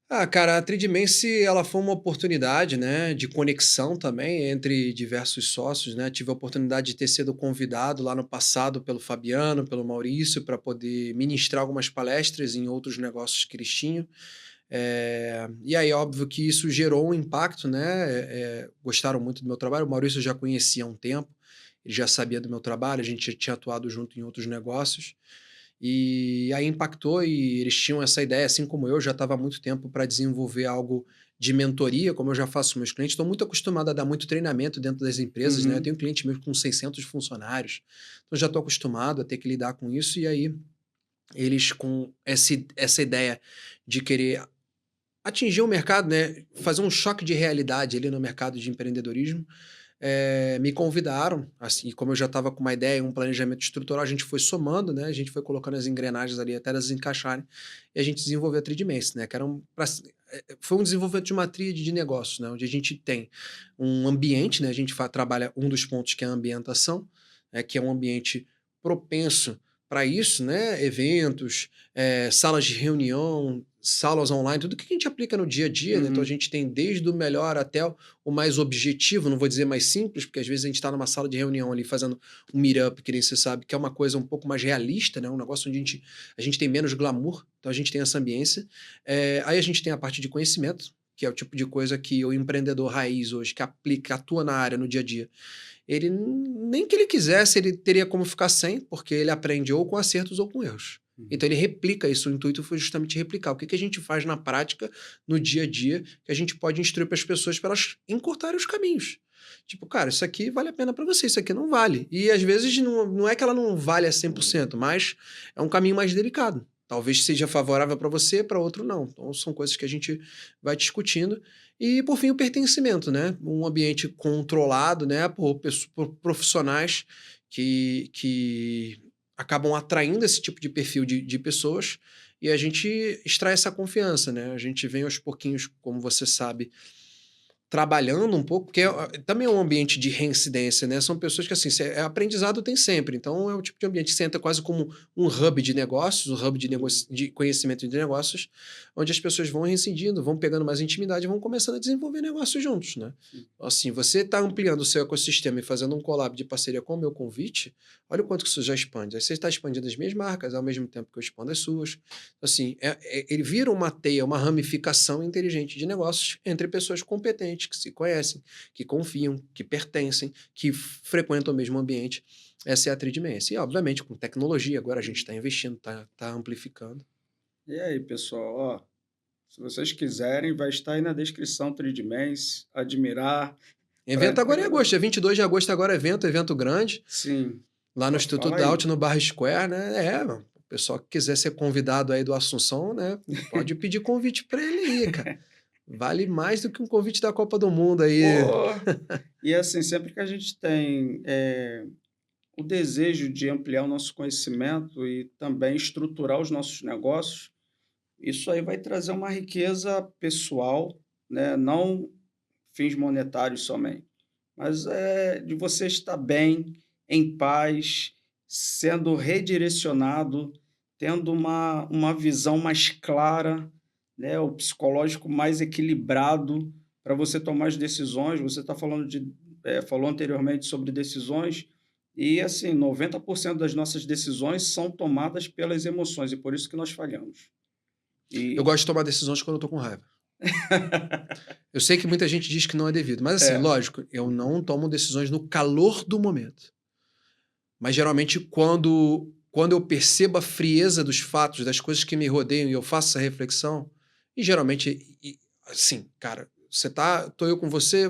Ah, cara, a Tridimense, ela foi uma oportunidade, né, de conexão também entre diversos sócios, né? Tive a oportunidade de ter sido convidado lá no passado pelo Fabiano, pelo Maurício, para poder ministrar algumas palestras em outros negócios que eles tinham. E aí, óbvio que isso gerou um impacto, né? Gostaram muito do meu trabalho. O Maurício eu já conhecia há um tempo, ele já sabia do meu trabalho, a gente já tinha atuado junto em outros negócios. E aí impactou e eles tinham essa ideia, assim como eu já estava há muito tempo para desenvolver algo de mentoria, como eu já faço com meus clientes. Estou muito acostumado a dar muito treinamento dentro das empresas, né? Eu Uhum. tenho clientes meus com 600 funcionários, então já estou acostumado a ter que lidar com isso. E aí eles com essa ideia de querer atingir o mercado, né? Fazer um choque de realidade ali no mercado de empreendedorismo, me convidaram, assim, como eu já estava com uma ideia, um planejamento estrutural, a gente foi somando, né? A gente foi colocando as engrenagens ali até elas encaixarem e a gente desenvolveu a Tridimense, né? Que era foi um desenvolvimento de uma tríade de negócios, né? Onde a gente tem um ambiente, né? A gente trabalha um dos pontos que é a ambientação, né? Que é um ambiente propenso para isso, né? Eventos, salas de reunião, salas online, tudo que a gente aplica no dia a dia, né? Então a Uhum. gente tem desde o melhor até o mais objetivo, não vou dizer mais simples, porque às vezes a gente está numa sala de reunião ali fazendo um meetup, que nem você sabe, que é uma coisa um pouco mais realista, né? Um negócio onde a gente tem menos glamour, então a gente tem essa ambiência. Aí a gente tem a parte de conhecimento, que é o tipo de coisa que o empreendedor raiz hoje, que aplica, atua na área no dia a dia, ele nem que ele quisesse, ele teria como ficar sem, porque ele aprende ou com acertos ou com erros. Uhum. Então ele replica isso, o intuito foi justamente replicar. O que a gente faz na prática, no dia a dia, que a gente pode instruir para as pessoas para elas encurtarem os caminhos. Tipo, cara, isso aqui vale a pena para você, isso aqui não vale. E às vezes não é que ela não vale a 100%, mas é um caminho mais delicado. Talvez seja favorável para você, para outro não. Então são coisas que a gente vai discutindo. E, por fim, o pertencimento, né? Um ambiente controlado, né? Por profissionais que acabam atraindo esse tipo de perfil de pessoas e a gente extrai essa confiança, né? A gente vem aos pouquinhos, como você sabe, trabalhando um pouco, porque também é um ambiente de reincidência, né? São pessoas que, assim, aprendizado tem sempre. Então, é o tipo de ambiente que você entra quase como um hub de negócios, um hub de conhecimento de negócios, onde as pessoas vão reincidindo, vão pegando mais intimidade e vão começando a desenvolver negócios juntos, né? Sim. Assim, você está ampliando o seu ecossistema e fazendo um collab de parceria com o meu convite, olha o quanto que isso já expande. Aí você está expandindo as minhas marcas ao mesmo tempo que eu expando as suas. Assim, ele vira uma teia, uma ramificação inteligente de negócios entre pessoas competentes, que se conhecem, que confiam, que pertencem, que frequentam o mesmo ambiente. Essa é a Tridimência. E, obviamente, com tecnologia, agora a gente está investindo, está amplificando. E aí, pessoal, ó, se vocês quiserem, vai estar aí na descrição Tridimens, admirar. Evento agora em agosto, dia 22 de agosto agora é evento grande, Sim, lá no Instituto fala da aí. Alt, no Barra Square, né? Mano, o pessoal que quiser ser convidado aí do Assunção, né? Pode pedir convite para ele aí, cara. Vale mais do que um convite da Copa do Mundo aí. Pô, e assim, sempre que a gente tem o desejo de ampliar o nosso conhecimento e também estruturar os nossos negócios, isso aí vai trazer uma riqueza pessoal, né? Não fins monetários somente, mas de você estar bem, em paz, sendo redirecionado, tendo uma visão mais clara, né, o psicológico mais equilibrado para você tomar as decisões. Você está falando falou anteriormente sobre decisões, e assim, 90% das nossas decisões são tomadas pelas emoções, e por isso que nós falhamos. Eu E gosto de tomar decisões quando eu tô com raiva. Eu sei que muita gente diz que não é devido, mas assim, é, lógico, eu não tomo decisões no calor do momento. Mas geralmente quando eu percebo a frieza dos fatos, das coisas que me rodeiam e eu faço essa reflexão, e geralmente, assim, cara, tô eu com você,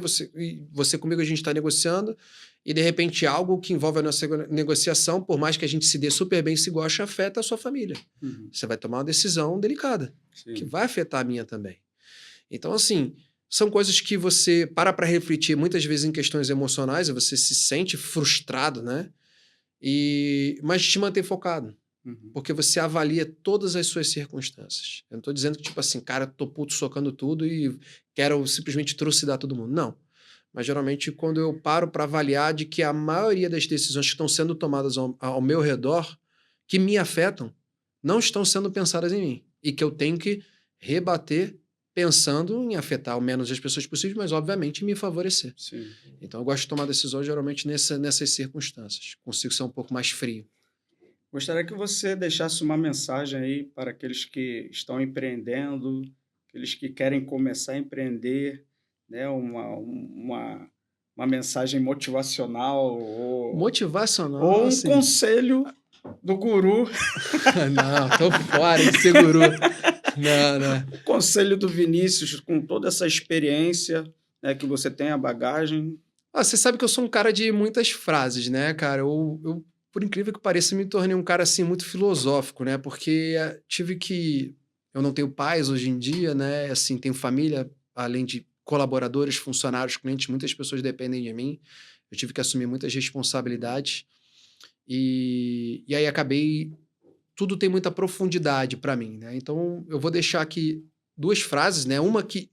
você comigo, a gente tá negociando, e de repente algo que envolve a nossa negociação, por mais que a gente se dê super bem, se goste, afeta a sua família. uhum, Você vai tomar uma decisão delicada, que sim, vai afetar a minha também. Então, assim, são coisas que você para refletir muitas vezes em questões emocionais, e você se sente frustrado, né? Mas te manter focado, uhum, porque você avalia todas as suas circunstâncias. Eu não tô dizendo que, tipo assim, cara, tô puto socando tudo e quero simplesmente trucidar todo mundo. Não. Mas geralmente quando eu paro para avaliar de que a maioria das decisões que estão sendo tomadas ao meu redor, que me afetam, não estão sendo pensadas em mim. E que eu tenho que rebater pensando em afetar o menos as pessoas possível, mas obviamente me favorecer. sim. Então eu gosto de tomar decisões geralmente nessas circunstâncias. Consigo ser um pouco mais frio. Gostaria que você deixasse uma mensagem aí para aqueles que estão empreendendo, aqueles que querem começar a empreender, né? Uma mensagem motivacional ou Motivacional, um assim. conselho do guru, Não, tô fora de ser guru. Não, não. o conselho do Vinícius, com toda essa experiência, né, que você tem, a bagagem. Ah, você sabe que eu sou um cara de muitas frases, né, cara? Por incrível que pareça, me tornei um cara assim muito filosófico, né? Porque tive que. Eu não tenho pais hoje em dia, né? Assim, tenho família, além de colaboradores, funcionários, clientes, muitas pessoas dependem de mim. Eu tive que assumir muitas responsabilidades. E aí acabei. Tudo tem muita profundidade para mim, né? Então eu vou deixar aqui duas frases, né? Uma que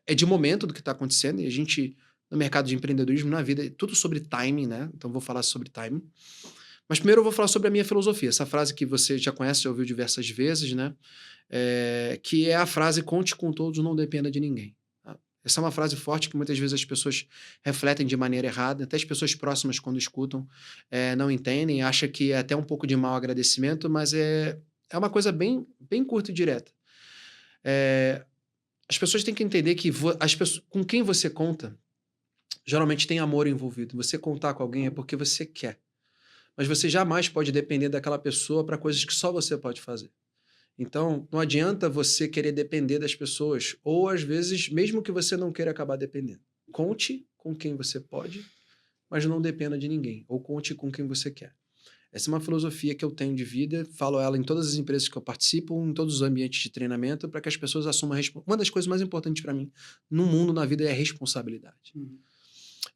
é de momento do que está acontecendo, e a gente, no mercado de empreendedorismo, na vida, é tudo sobre timing, né? Então vou falar sobre timing. Mas primeiro eu vou falar sobre a minha filosofia, essa frase que você já conhece, já ouviu diversas vezes, né? Que é a frase: conte com todos, não dependa de ninguém. Tá? Essa é uma frase forte que muitas vezes as pessoas refletem de maneira errada, até as pessoas próximas, quando escutam, não entendem, acham que é até um pouco de mau agradecimento, mas é uma coisa bem, bem curta e direta. É, as pessoas têm que entender que com quem você conta, geralmente tem amor envolvido. Você contar com alguém é porque você quer. Mas você jamais pode depender daquela pessoa para coisas que só você pode fazer. Então, não adianta você querer depender das pessoas, ou às vezes, mesmo que você não queira acabar dependendo. Conte com quem você pode, mas não dependa de ninguém, ou conte com quem você quer. Essa é uma filosofia que eu tenho de vida, falo ela em todas as empresas que eu participo, em todos os ambientes de treinamento, para que as pessoas assumam a responsabilidade. Uma das coisas mais importantes para mim no mundo, na vida, é a responsabilidade. Uhum.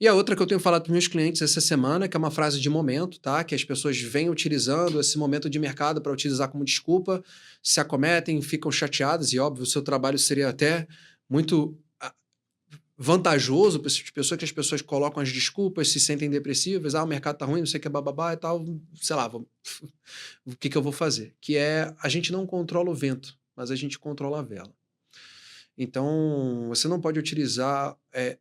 E a outra que eu tenho falado para meus clientes essa semana, que é uma frase de momento, tá? Que as pessoas vêm utilizando esse momento de mercado para utilizar como desculpa, se acometem, ficam chateadas, e óbvio, o seu trabalho seria até muito vantajoso para esse tipo de pessoa, que as pessoas colocam as desculpas, se sentem depressivas, o mercado tá ruim, não sei o que, bababá e tal, sei lá, o que eu vou fazer? Que é, a gente não controla o vento, mas a gente controla a vela. Então, você não pode utilizar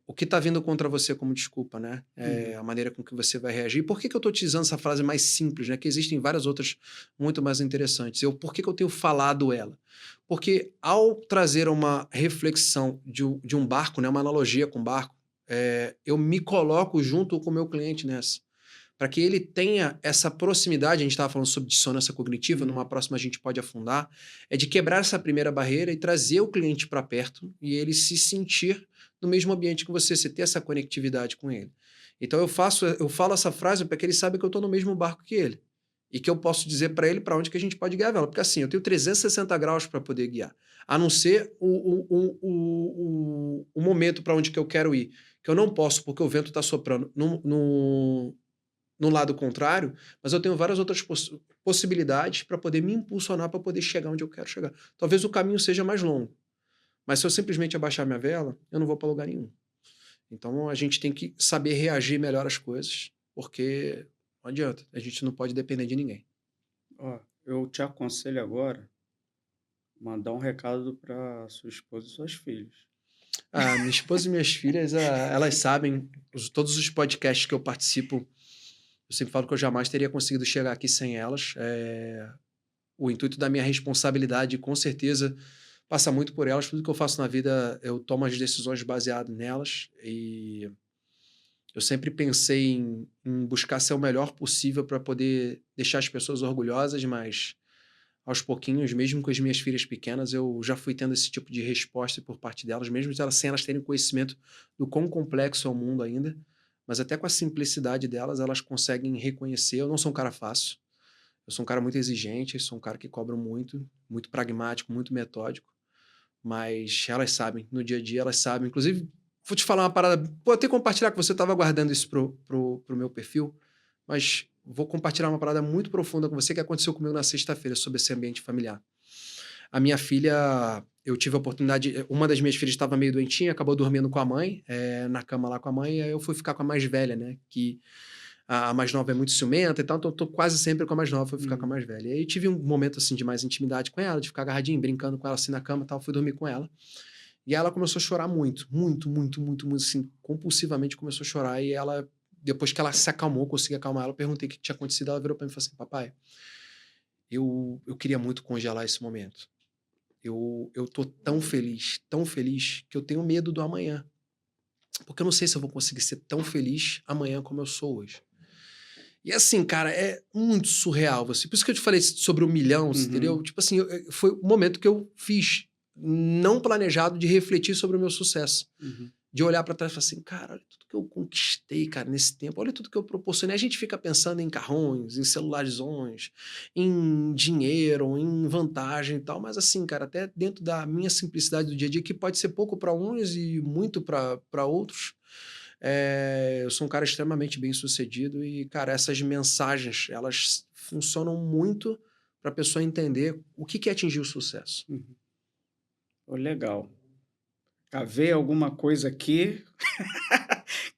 o que está vindo contra você como desculpa, né? Uhum. A maneira com que você vai reagir. Por que eu estou utilizando essa frase mais simples, né? Que existem várias outras muito mais interessantes. Por que eu tenho falado ela? Porque ao trazer uma reflexão de um barco, né? Uma analogia com barco, eu me coloco junto com o meu cliente nessa. Para que ele tenha essa proximidade, a gente estava falando sobre dissonância cognitiva, numa Uhum. próxima a gente pode afundar, é de quebrar essa primeira barreira e trazer o cliente para perto e ele se sentir no mesmo ambiente que você ter essa conectividade com ele. Então eu falo essa frase para que ele saiba que eu estou no mesmo barco que ele e que eu posso dizer para ele para onde que a gente pode guiar a vela, porque assim, eu tenho 360 graus para poder guiar, a não ser o momento para onde que eu quero ir, que eu não posso porque o vento está soprando no lado contrário, mas eu tenho várias outras possibilidades para poder me impulsionar para poder chegar onde eu quero chegar. Talvez o caminho seja mais longo, mas se eu simplesmente abaixar minha vela, eu não vou para lugar nenhum. Então a gente tem que saber reagir melhor às coisas, porque não adianta, a gente não pode depender de ninguém. Ó, eu te aconselho agora, Mandar um recado para sua esposa e suas filhas. Ah, minha esposa e minhas filhas, elas sabem, todos os podcasts que eu participo, eu sempre falo que eu jamais teria conseguido chegar aqui sem elas. O intuito da minha responsabilidade, com certeza, passa muito por elas. Tudo que eu faço na vida, eu tomo as decisões baseado nelas. E eu sempre pensei em buscar ser o melhor possível para poder deixar as pessoas orgulhosas, mas aos pouquinhos, mesmo com as minhas filhas pequenas, eu já fui tendo esse tipo de resposta por parte delas, mesmo sem elas terem conhecimento do quão complexo é o mundo ainda, mas até com a simplicidade delas, elas conseguem reconhecer. Eu não sou um cara fácil, eu sou um cara muito exigente, sou um cara que cobra muito, muito pragmático, muito metódico, mas elas sabem, no dia a dia elas sabem. Inclusive, vou te falar uma parada, vou até compartilhar que você estava guardando isso pro meu perfil, mas vou compartilhar uma parada muito profunda com você que aconteceu comigo na sexta-feira sobre esse ambiente familiar. A minha filha, eu tive a oportunidade, uma das minhas filhas estava meio doentinha, acabou dormindo com a mãe, na cama lá com a mãe, e aí eu fui ficar com a mais velha, né, que a mais nova é muito ciumenta e tal, então eu tô quase sempre com a mais nova, fui ficar com a mais velha. E aí tive um momento, assim, de mais intimidade com ela, de ficar agarradinho, brincando com ela, assim, na cama e tal, fui dormir com ela. E ela começou a chorar muito, muito, muito, muito, muito, assim, compulsivamente começou a chorar, e ela, depois que ela se acalmou, consegui acalmar ela, eu perguntei o que tinha acontecido, ela virou pra mim e falou assim, papai, eu queria muito congelar esse momento. Eu tô tão feliz, que eu tenho medo do amanhã. Porque eu não sei se eu vou conseguir ser tão feliz amanhã como eu sou hoje. E assim, cara, é muito surreal. Assim. Por isso que eu te falei sobre o milhão, entendeu? Tipo assim, foi o momento que eu fiz, não planejado, de refletir sobre o meu sucesso. De olhar pra trás e falar assim, cara, olha tudo que eu conquistei, cara, nesse tempo. Olha tudo que eu proporcionei. A gente fica pensando em carrões, em celularzões, em dinheiro, em vantagem e tal. Mas assim, cara, até dentro da minha simplicidade do dia a dia, que pode ser pouco pra uns e muito pra outros, eu sou um cara extremamente bem-sucedido e, cara, essas mensagens, elas funcionam muito para a pessoa entender o que é atingir o sucesso. Oh, legal. Cavei alguma coisa aqui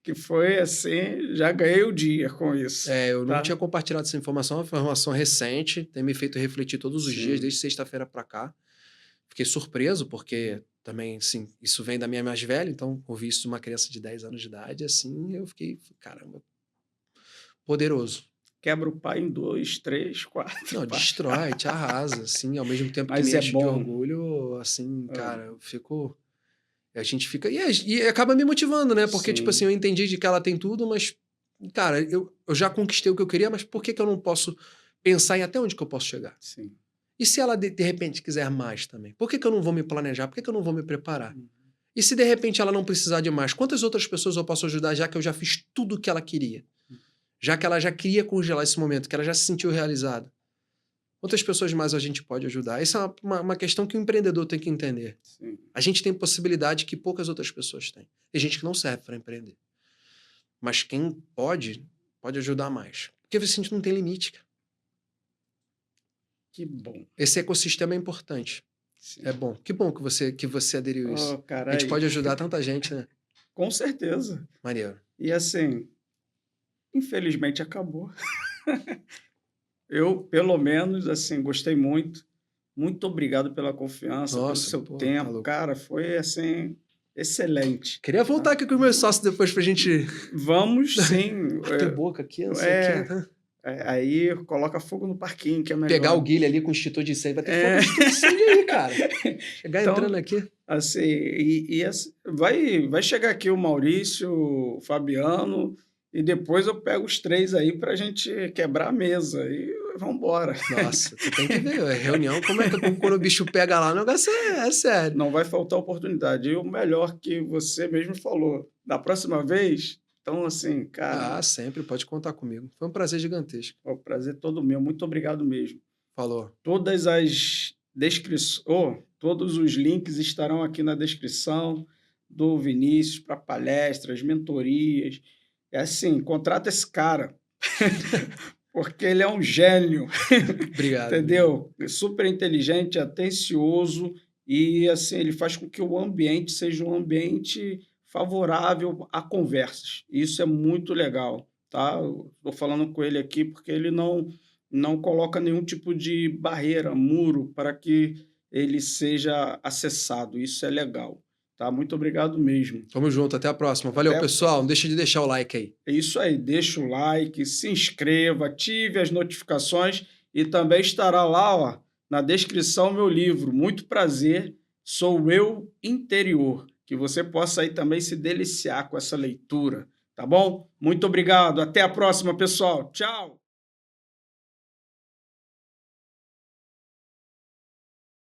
que foi assim, já ganhei o dia com isso. Eu não Tá? tinha compartilhado essa informação, é uma informação recente, tem me feito refletir todos os dias, desde sexta-feira para cá. Fiquei surpreso, porque também, assim, isso vem da minha mais velha, então ouvi isso de uma criança de 10 anos de idade, assim, eu fiquei, caramba, poderoso. Quebra o pai em 2, 3, 4 Não, partes. destrói, te arrasa, assim, ao mesmo tempo que Mas me é enche de bom. orgulho, assim, cara, eu fico... A gente fica... E acaba me motivando, né? Porque, tipo assim, eu entendi de que ela tem tudo, mas, cara, eu já conquistei o que eu queria, mas por que eu não posso pensar em até onde que eu posso chegar? Sim. E se ela, de repente, quiser mais também? Por que eu não vou me planejar? Por que eu não vou me preparar? E se, de repente, ela não precisar de mais? Quantas outras pessoas eu posso ajudar, já que eu já fiz tudo o que ela queria? Já que ela já queria congelar esse momento, que ela já se sentiu realizada? Quantas pessoas mais a gente pode ajudar? Essa é uma questão que o empreendedor tem que entender. Sim. A gente tem possibilidade que poucas outras pessoas têm. Tem gente que não serve para empreender. Mas quem pode ajudar mais. Porque a gente não tem limite, cara. Que bom. Esse ecossistema é importante. Sim. É bom. Que bom que você aderiu a isso. Cara, a gente pode ajudar tanta gente, né? Com certeza. Maneiro. E assim, infelizmente acabou. Eu, pelo menos, assim, gostei muito. Muito obrigado pela confiança, pelo seu tempo. Cara, foi, assim, excelente. Queria voltar aqui com os meus sócios depois pra gente... Vamos, sim. Bater boca aqui, não sei o quê. Tá? Aí coloca fogo no parquinho, que é melhor. Pegar o Guilherme ali com o extintor de incêndio. Vai ter fogo no extintor de incêndio aí, cara. Chegar então, entrando aqui. Assim, vai chegar aqui o Maurício, o Fabiano... E depois eu pego os 3 aí pra gente quebrar a mesa e vamos embora. Nossa, você tem que ver. Reunião, como é que quando o bicho pega lá, o negócio é sério. Não vai faltar oportunidade. E o melhor que você mesmo falou, da próxima vez, então assim, cara... sempre, pode contar comigo. Foi um prazer gigantesco. O prazer todo meu. Muito obrigado mesmo. Falou. Todas as descrições, todos os links estarão aqui na descrição do Vinícius para palestras, mentorias. É assim, contrata esse cara, porque ele é um gênio. Obrigado. Entendeu? Super inteligente, atencioso e assim, ele faz com que o ambiente seja um ambiente favorável a conversas. Isso é muito legal, tá? Estou falando com ele aqui porque ele não coloca nenhum tipo de barreira, muro, para que ele seja acessado. Isso é legal. Tá? Muito obrigado mesmo. Tamo junto, até a próxima. Valeu, Até a pessoal. Não deixa de deixar o like aí. É isso aí, deixa o like, se inscreva, ative as notificações e também estará lá, ó, na descrição meu livro. Muito prazer, sou eu interior. Que você possa aí também se deliciar com essa leitura, tá bom? Muito obrigado, até a próxima, pessoal. Tchau!